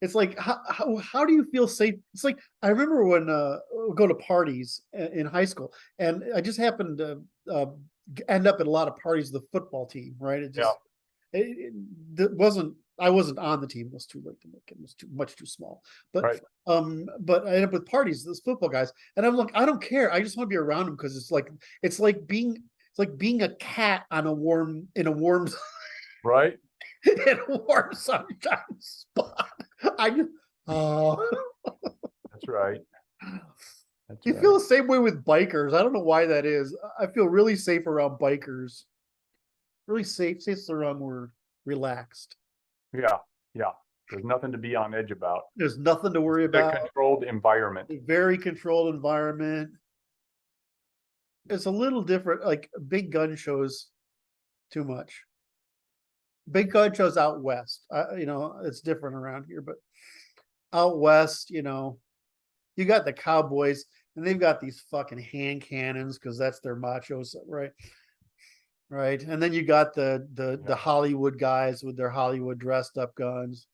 it's like, how do you feel safe? It's like, I remember when we go to parties in high school, and I just happened to end up at a lot of parties of the football team, right? I wasn't on the team. It was too late to make it. It was much too small. But Right. But I ended up with parties, those football guys, and I'm like, I don't care. I just want to be around them because it's like being a cat on in a warm Right. in a warm sunshine spot. I just That's right. That's you right. feel the same way with bikers. I don't know why that is. I feel really safe around bikers. Really safe. Safe's the wrong word. Relaxed. Yeah. Yeah. There's nothing to be on edge about. There's nothing to worry The about. controlled environment. A very controlled environment. It's a little different. Like big gun shows, too much. Big gun shows out west. It's different around here, but out west, you got the cowboys and they've got these fucking hand cannons because that's their machos, right? Right. And then you got the Hollywood guys with their Hollywood dressed up guns.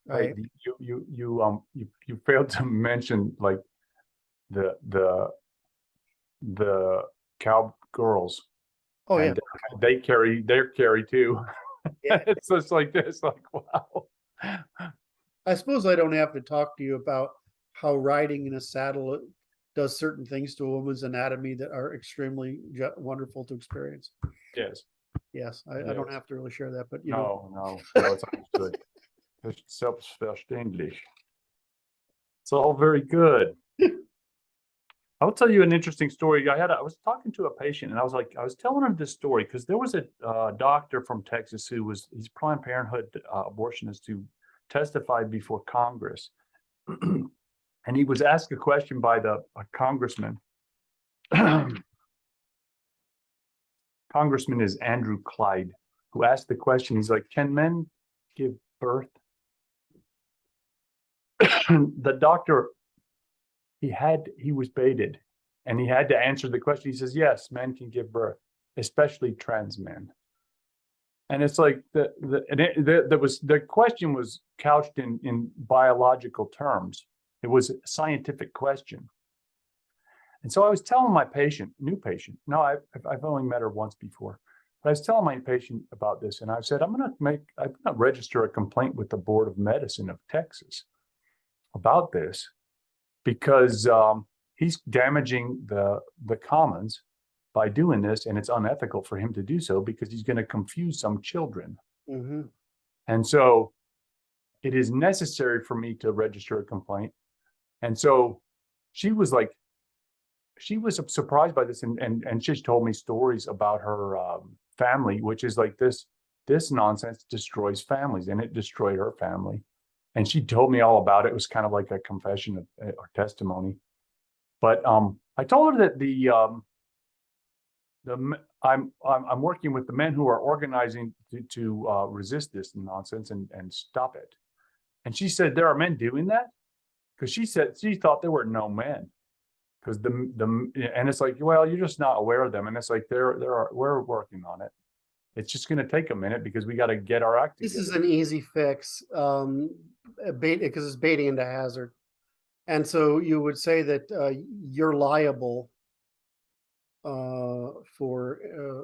Right. You failed to mention like the cowgirls Oh, yeah. And they're carry too. Yeah. It's just like this, like, wow. I suppose I don't have to talk to you about how riding in a saddle does certain things to a woman's anatomy that are extremely wonderful to experience. Yes. Yes, I don't have to really share that, but you know, No, it's understood. It's selbstverständlich. It's all very good. I'll tell you an interesting story. I was talking to a patient and I was telling him this story because there was a doctor from Texas he's Planned Parenthood abortionist who testified before Congress. And he was asked a question by a congressman. Congressman is Andrew Clyde, who asked the question. He's like, "Can men give birth?" The doctor, he was baited, and he had to answer the question. He says, "Yes, men can give birth, especially trans men." And it's like the question was couched in biological terms. It was a scientific question. And so I was telling my new patient, no, I've only met her once before, but I was telling my patient about this, and I said, I'm going to register a complaint with the Board of Medicine of Texas about this because he's damaging the commons by doing this, and it's unethical for him to do so because he's going to confuse some children. mm-hmm. And so it is necessary for me to register a complaint. And so she was surprised by this, and she told me stories about her family, which is like this nonsense destroys families, and it destroyed her family. And she told me all about it. It was kind of like a confession or testimony. But I told her that I'm working with the men who are organizing to resist this nonsense and stop it. And she said, there are men doing that? Because she said she thought there were no men. Because and it's like, well, you're just not aware of them. And it's like we're working on it. It's just going to take a minute because we got to get our act together. This is an easy fix, because it's baiting into hazard. And so you would say that you're liable for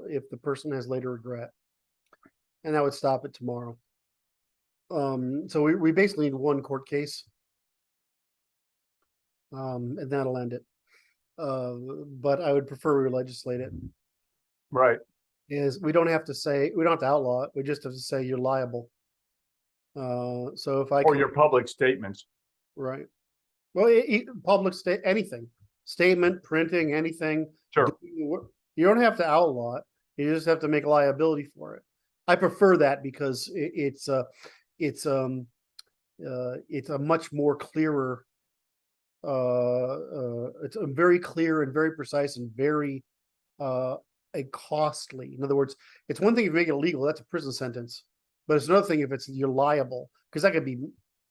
if the person has later regret, and that would stop it tomorrow. So we basically need one court case, and that'll end it. But I would prefer we legislate it. Right. We don't have to outlaw it. We just have to say you're liable. So if I or your public statements. Right. Well, public anything, statement, printing, anything. Sure. You don't have to outlaw it. You just have to make liability for it. I prefer that because it's a much more clearer. It's a very clear and very precise and very costly. In other words, it's one thing if you make it illegal, that's a prison sentence, but it's another thing if you're liable, because that could be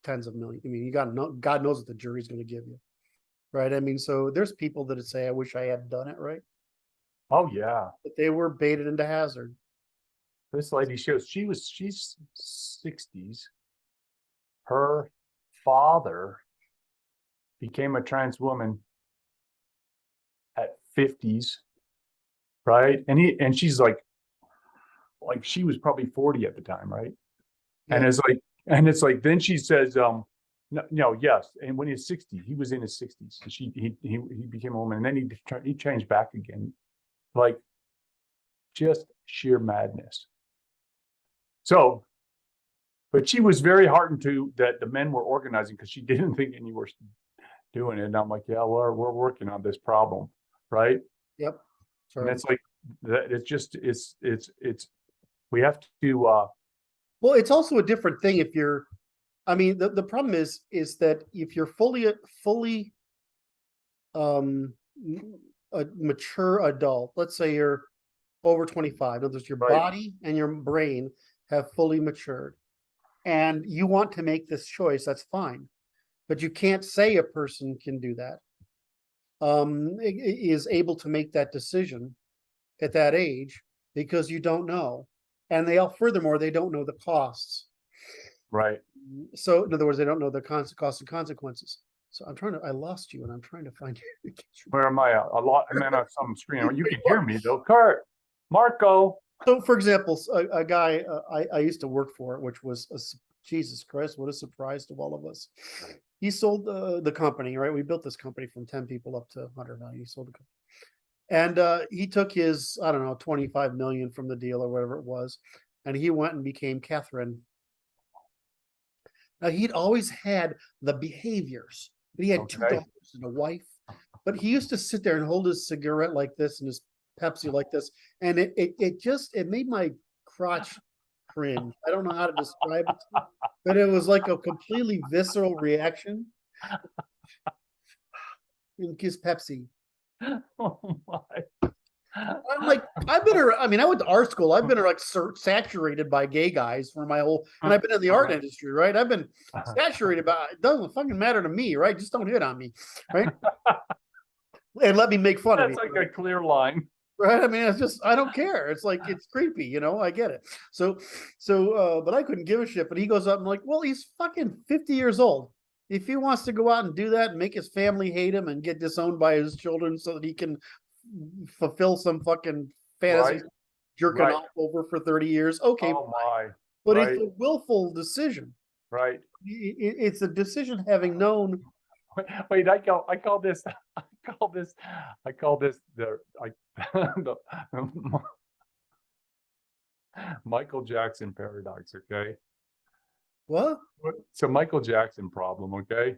tens of millions. I mean, you God knows what the jury's going to give you, right? I mean, so there's people that say, "I wish I had done it," right? Oh yeah, but they were baited into hazard. This lady she's 60s. Her father became a trans woman at 50s, right? And she's like she was probably 40 at the time, right? Yeah. And it's like then she says, no, yes. And when he's 60, he was in his 60s. And he became a woman, and then he changed back again, like just sheer madness. So, but she was very heartened that the men were organizing because she didn't think any were doing it. And I'm like, yeah, we're working on this problem, right? Yep. Sorry. And it's like that. It's just we have to. Well, it's also a different thing if you're. I mean, the problem is that if you're fully a mature adult, let's say you're over 25, in other words, your Right. body and your brain have fully matured, and you want to make this choice, that's fine. But you can't say a person can do that, is able to make that decision at that age, because you don't know. And furthermore, they don't know the costs. Right. So in other words, they don't know the costs and consequences. So I lost you and I'm trying to find you. Where am I? I'm on some screen. You can hear me though, Kurt. Marco. So, for example, a guy I used to work for, which was Jesus Christ, what a surprise to all of us. He sold the company, right? We built this company from 10 people up to 100 million. He sold the company. And he took his, I don't know, 25 million from the deal or whatever it was, and he went and became Catherine. Now, he'd always had the behaviors, but he had two Okay. daughters and a wife. But he used to sit there and hold his cigarette like this and his Pepsi like this, and it made my crotch cringe. I don't know how to describe it, but it was like a completely visceral reaction. And kiss Pepsi. Oh my. I'm like, I went to art school. I've been like saturated by gay guys for my whole, and I've been in the art industry, right? I've been saturated by, it doesn't fucking matter to me, right? Just don't hit on me, right? And let me make fun of That's you. like a clear line. Right. I mean, it's just, I don't care. It's like, it's creepy, you know, I get it. So, but I couldn't give a shit. But he goes up and like, well, he's fucking 50 years old. If he wants to go out and do that and make his family hate him and get disowned by his children so that he can fulfill some fucking fantasy jerking off over for 30 years, okay. Oh my. But it's a willful decision. Right. It's a decision having known. Wait, I call this the Michael Jackson paradox. Okay. What? So Michael Jackson problem. Okay.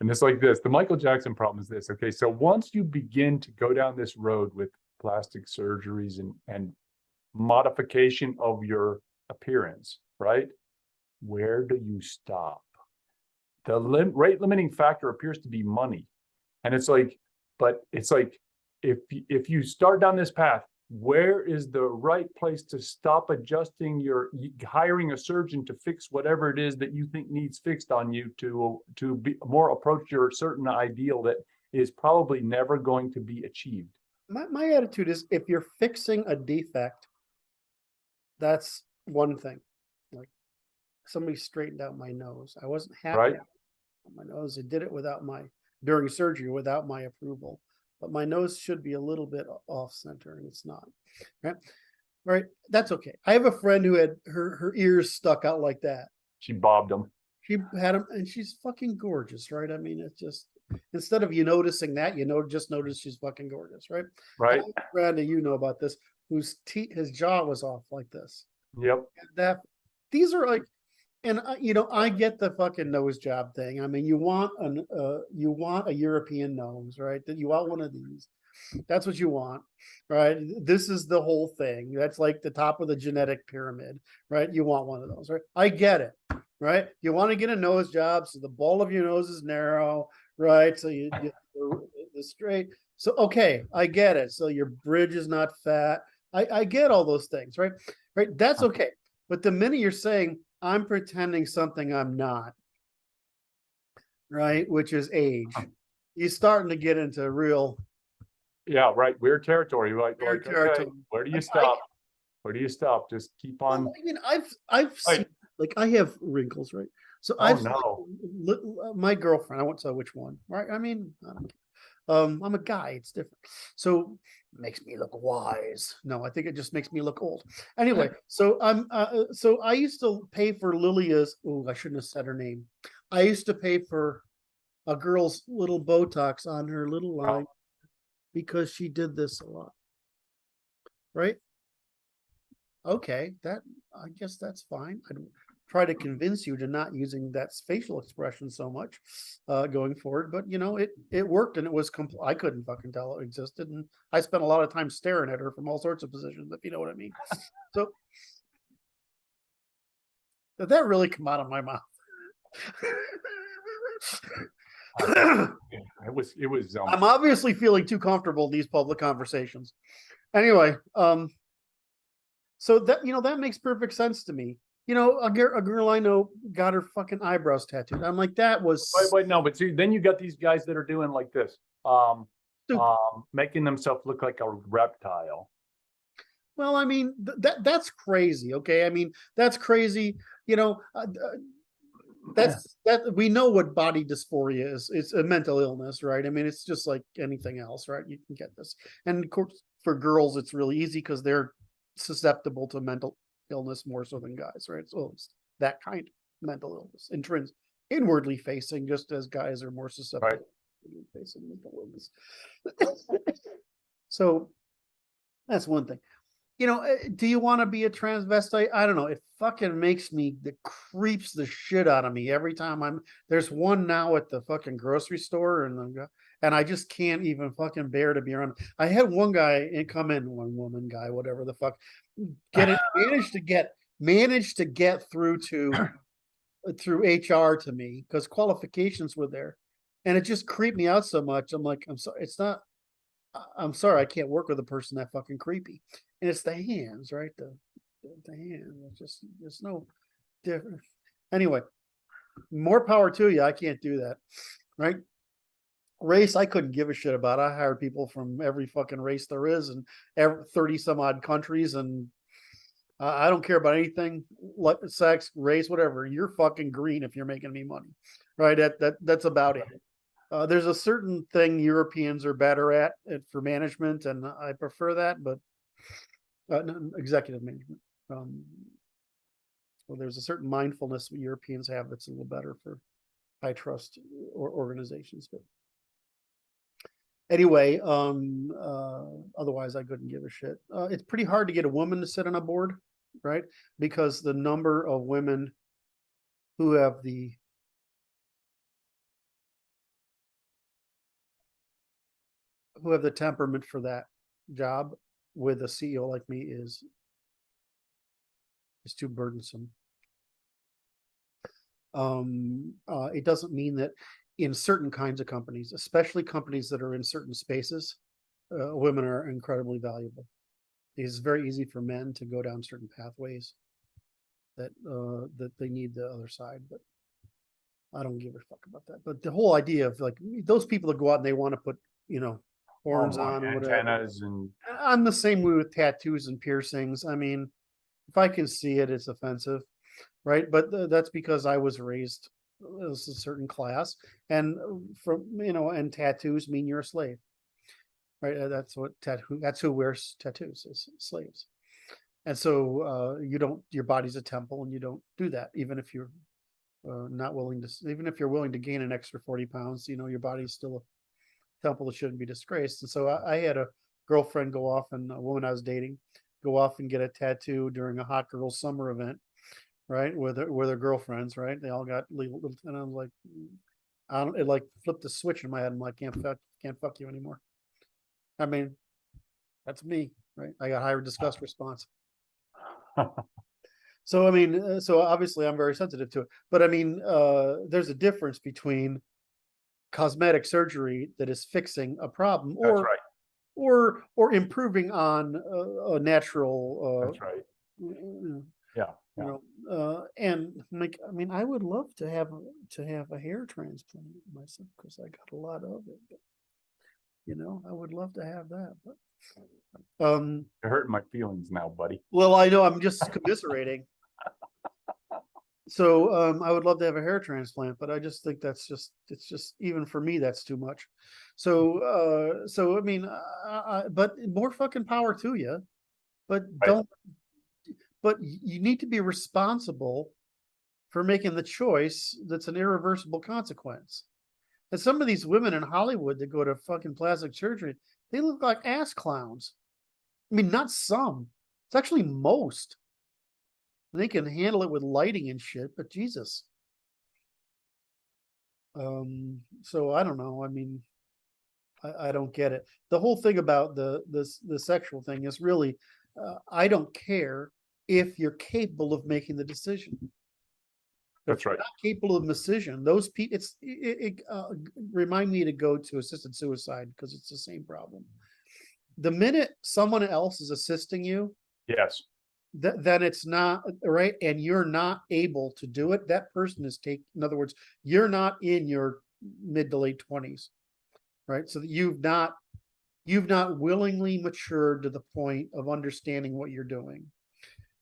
And it's like this. The Michael Jackson problem is this. Okay. So once you begin to go down this road with plastic surgeries and modification of your appearance, right? Where do you stop? The rate limiting factor appears to be money. And it's like, but it's like, if you start down this path, where is the right place to stop adjusting hiring a surgeon to fix whatever it is that you think needs fixed on you to be more approach your certain ideal that is probably never going to be achieved? My attitude is, if you're fixing a defect, that's one thing. Like, somebody straightened out my nose. I wasn't happy with my nose. They did it during surgery without my approval. But my nose should be a little bit off center, and it's not. Right? That's okay. I have a friend who had her ears stuck out like that. She bobbed them. She had them, and she's fucking gorgeous, right? I mean, it's just, instead of you noticing that, just notice she's fucking gorgeous, right? Right. Randy, you know about this, his jaw was off like this. Yep. And these are like, and I get the fucking nose job thing. I mean, you want a European nose, right? That you want one of these. That's what you want, right? This is the whole thing. That's like the top of the genetic pyramid, right? You want one of those, right? I get it, right? You want to get a nose job so the ball of your nose is narrow, right? So you get the straight. So okay, I get it. So your bridge is not fat. I get all those things, right? Right. That's okay. But the minute you're saying, I'm pretending something I'm not, right? Which is age. You're starting to get into real. Yeah, right. Weird territory. Weird territory. Okay, where do you stop? Where do you stop? Just keep on. Well, I mean, I've seen, like, I have wrinkles, right? So my girlfriend, I won't tell which one, right? I mean, I don't care. I'm a guy, it's different. So it makes me look wise. No, I think it just makes me look old. Anyway, so so I used to pay for Lilia's, I shouldn't have said her name. I used to pay for a girl's little Botox on her little line because she did this a lot. Right? Okay, I guess that's fine. I'd try to convince you to not using that facial expression so much going forward, but it worked, and it was I couldn't fucking tell it existed, and I spent a lot of time staring at her from all sorts of positions, if you know what I mean. So did that really come out of my mouth? It was I'm obviously feeling too comfortable in these public conversations. Anyway, so that makes perfect sense to me. A girl I know got her fucking eyebrows tattooed. I'm like, that was. Wait, no, but see, then you got these guys that are doing like this, making themselves look like a reptile. Well, I mean, that's crazy. Okay, I mean, that's crazy. That we know what body dysphoria is. It's a mental illness, right? I mean, it's just like anything else, right? You can get this, and of course, for girls, it's really easy because they're susceptible to mental illness more so than guys, right? So it's that kind of mental illness, inwardly facing, just as guys are more susceptible to facing mental illness. So that's one thing. Do you want to be a transvestite? I don't know. It fucking creeps the shit out of me every time there's one now at the fucking grocery store and I just can't even fucking bear to be around. I had one guy one woman guy, whatever the fuck, managed to get through through HR to me because qualifications were there. And it just creeped me out so much. I'm like, I'm sorry, I can't work with a person that fucking creepy. And it's the hands, right? The hands. There's no different. Anyway, more power to you. I can't do that, right? Race, I couldn't give a shit about. I hired people from every fucking race there is and 30 some odd countries. And I don't care about anything, like sex, race, whatever. You're fucking green if you're making me money, right? That's about it. There's a certain thing Europeans are better at for management, and I prefer that, but executive management. Well, there's a certain mindfulness Europeans have that's a little better for high trust organizations. But anyway, otherwise I couldn't give a shit. It's pretty hard to get a woman to sit on a board, right? Because the number of women who have the temperament for that job with a CEO like me is too burdensome. It doesn't mean that in certain kinds of companies, especially companies that are in certain spaces, women are incredibly valuable. It's very easy for men to go down certain pathways that they need the other side, but I don't give a fuck about that. But the whole idea of like those people that go out and they want to put, horns on or whatever. Antennas and I'm the same way with tattoos and piercings. I mean, if I can see it, it's offensive, right? But that's because I was raised as a certain class, and and tattoos mean you're a slave, right? That's who wears tattoos, is slaves. And so your body's a temple, and you don't do that, even if you're not willing to, even if you're willing to gain an extra 40 pounds, your body's still a temple that shouldn't be disgraced. And so I had a girlfriend go off, and a woman I was dating go off and get a tattoo during a hot girl summer event, right? With their girlfriends, right? They all got legal, and I was like, it like flipped the switch in my head. I'm like, can't fuck you anymore. I mean, that's me, right? I got higher disgust response. So I mean, so obviously I'm very sensitive to it. But I mean, there's a difference between cosmetic surgery that is fixing a problem, that's right. or improving on a natural. That's right. Yeah. And like, I mean, I would love to have a hair transplant myself because I got a lot of it. But, I would love to have that. But you're hurting my feelings now, buddy. Well, I know, I'm just commiserating. So I would love to have a hair transplant, but I just think it's just even for me, that's too much. So I mean, but more fucking power to you, but but you need to be responsible for making the choice that's an irreversible consequence. And some of these women in Hollywood that go to fucking plastic surgery, they look like ass clowns. I mean, not some, it's actually most. They can handle it with lighting and shit, but Jesus. So I don't know. I mean, I don't get it. The whole thing about the sexual thing is really, I don't care if you're capable of making the decision. That's right. Not capable of decision. Those people, remind me to go to assisted suicide because it's the same problem. The minute someone else is assisting you, yes, then it's not right, and you're not able to do it. That person is in other words, you're not in your mid to late 20s, right? So that you've not willingly matured to the point of understanding what you're doing,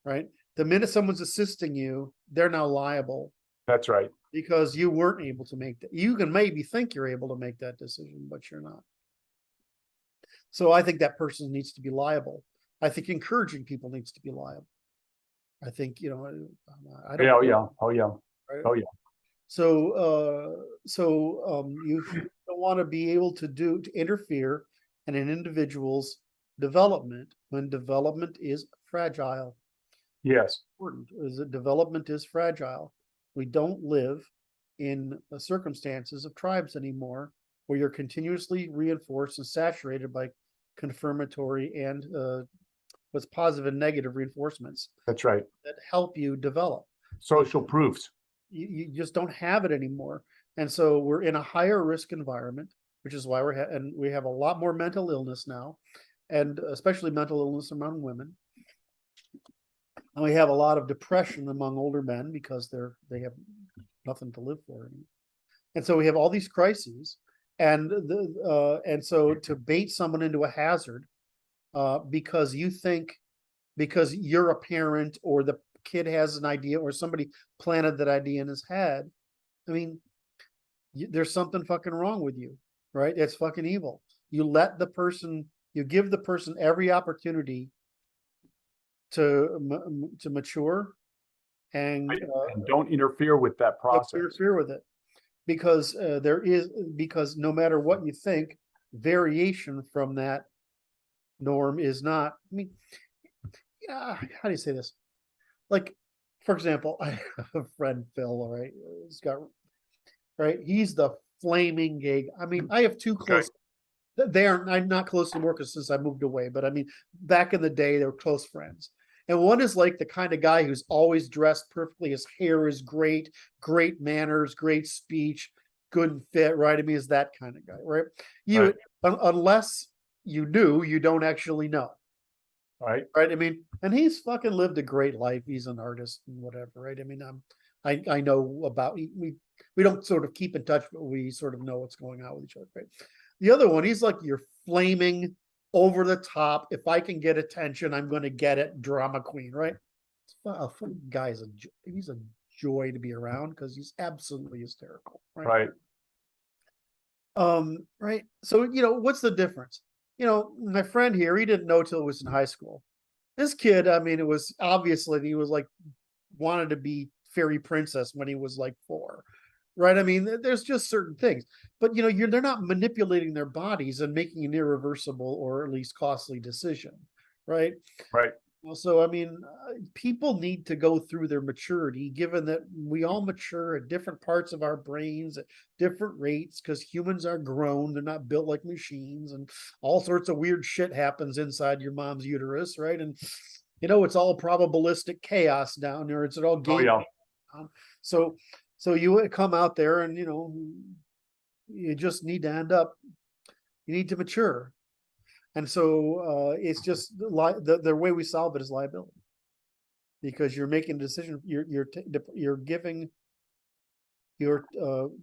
right? The minute someone's assisting you, they're now liable. That's right. Because you weren't able to make that. You can maybe think you're able to make that decision, but you're not. So I think that person needs to be liable. I think encouraging people needs to be liable. I think, I don't. Yeah, oh, yeah, oh, yeah, Right? oh, yeah. So, you don't want to be able to interfere in an individual's development when development is fragile. Yes, Important is that development is fragile. We don't live in the circumstances of tribes anymore, where you're continuously reinforced and saturated by confirmatory and what's positive and negative reinforcements that's right. that help you develop. Social proofs. You just don't have it anymore. And so we're in a higher risk environment, which is why and we have a lot more mental illness now, and especially mental illness among women. And we have a lot of depression among older men because they have nothing to live for anymore. And so we have all these crises, and so to bait someone into a hazard because you're a parent, or the kid has an idea, or somebody planted that idea in his head. I mean, there's something fucking wrong with you, right? It's fucking evil. You give the person every opportunity to mature, and don't interfere with that process. interfere with it, because because no matter what you think, variation from that norm is not. I mean, how do you say this? Like, for example, I have a friend, Phil, all right, he's the flaming gay. I mean, I have two close, I'm not close anymore because since I moved away, but I mean, back in the day, they were close friends. And one is like the kind of guy who's always dressed perfectly. His hair is great, great manners, great speech, good fit, right? I mean, is that kind of guy, right? Unless you don't actually know. Right. I mean, and he's fucking lived a great life. He's an artist and whatever, right? I mean, I know about, we don't sort of keep in touch, but we sort of know what's going on with each other, right? The other one, he's like your flaming, over the top, if I can get attention, I'm going to get it, drama queen, right? Guy's he's a joy to be around because he's absolutely hysterical, right? Right. So, what's the difference? My friend here, he didn't know till he was in high school. This kid, I mean, it was obviously he was like wanted to be fairy princess when he was like 4, right? I mean, there's just certain things, but they're not manipulating their bodies and making an irreversible or at least costly decision, right? Right. Well, so I mean, people need to go through their maturity, given that we all mature at different parts of our brains at different rates, because humans are grown, they're not built like machines, and all sorts of weird shit happens inside your mom's uterus, right? And it's all probabilistic chaos down there. It's all game. Oh, yeah. So you come out there and you just need to you need to mature. And so it's just the way we solve it is liability, because you're making a decision. You're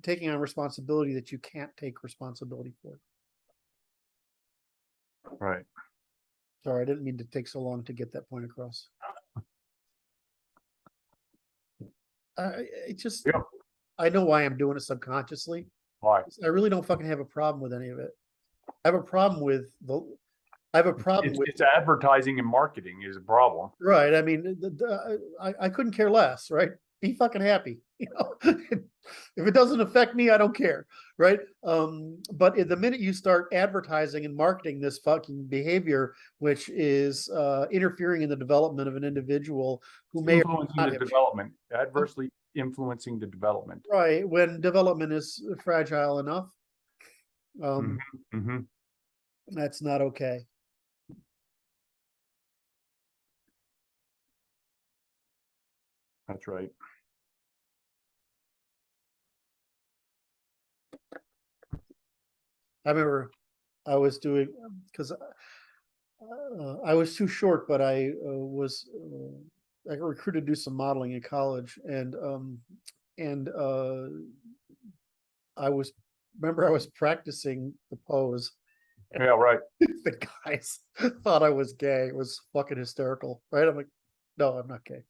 taking on responsibility that you can't take responsibility for. Right. Sorry, I didn't mean to take so long to get that point across. I know why I'm doing it subconsciously. Why? I really don't fucking have a problem with any of it. I have a problem with it's advertising and marketing is a problem. Right. I mean, I couldn't care less, right? Be fucking happy. If it doesn't affect me, I don't care. Right. But the minute you start advertising and marketing this fucking behavior, which is interfering in the development of an individual who may influencing the development, adversely influencing the development. Right. When development is fragile enough, that's not okay. That's right. I remember I was doing, because I was too short, but I got recruited to do some modeling in college, and I was practicing the pose. Yeah, right. The guys thought I was gay. It was fucking hysterical, right? I'm like, no, I'm not gay.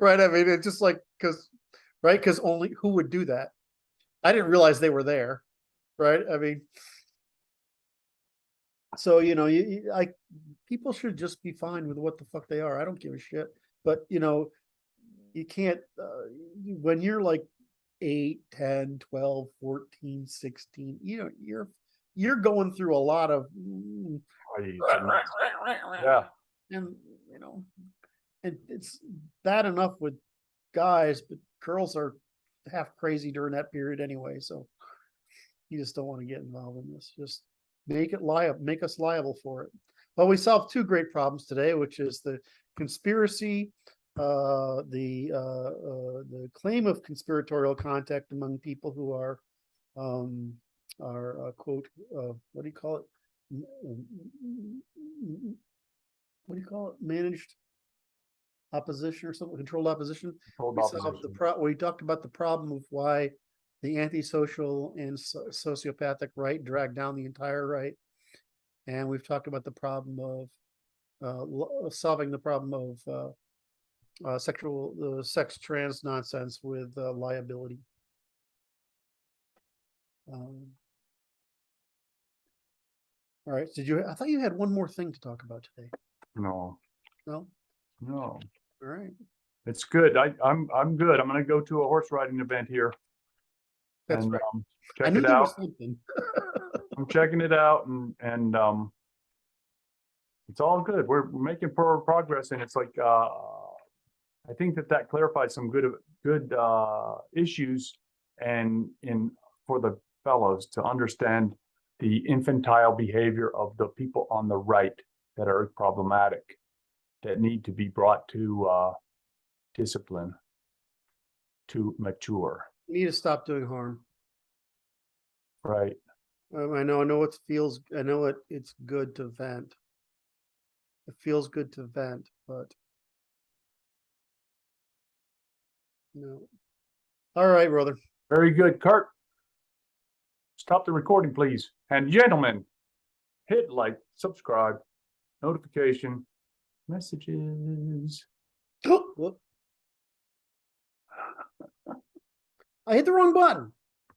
Right? I mean, it's just like, because only who would do that? I didn't realize they were there, right? I mean, So, people should just be fine with what the fuck they are. I don't give a shit. But, you can't, when you're like 8, 10, 12, 14, 16, you're going through a lot of, Yeah, and, and it's bad enough with guys, but girls are half crazy during that period anyway. So you just don't want to get involved in this. Just make us liable for it. Well, we solved two great problems today, which is the conspiracy, the claim of conspiratorial contact among people who are quote, what do you call it? What do you call it? Managed opposition or something, controlled opposition. controlled We solved opposition. we talked about the problem of why the antisocial and sociopathic right drag down the entire right. And we've talked about the problem of solving the problem of sex trans nonsense with liability. All right. I thought you had one more thing to talk about today. No, No? no, All right. it's good. I'm good. I'm gonna go to a horse riding event here. That's And right. I check knew it there was out. something. I'm checking it out and it's all good. We're making progress, and it's like I think that clarifies some good issues and for the fellows to understand the infantile behavior of the people on the right that are problematic, that need to be brought to discipline, to mature. You need to stop doing harm. Right. I know it's good to vent. It feels good to vent, but no. All right, brother. Very good, Kurt. Stop the recording, please. And gentlemen, hit like, subscribe, notification, messages. Whoop. I hit the wrong button.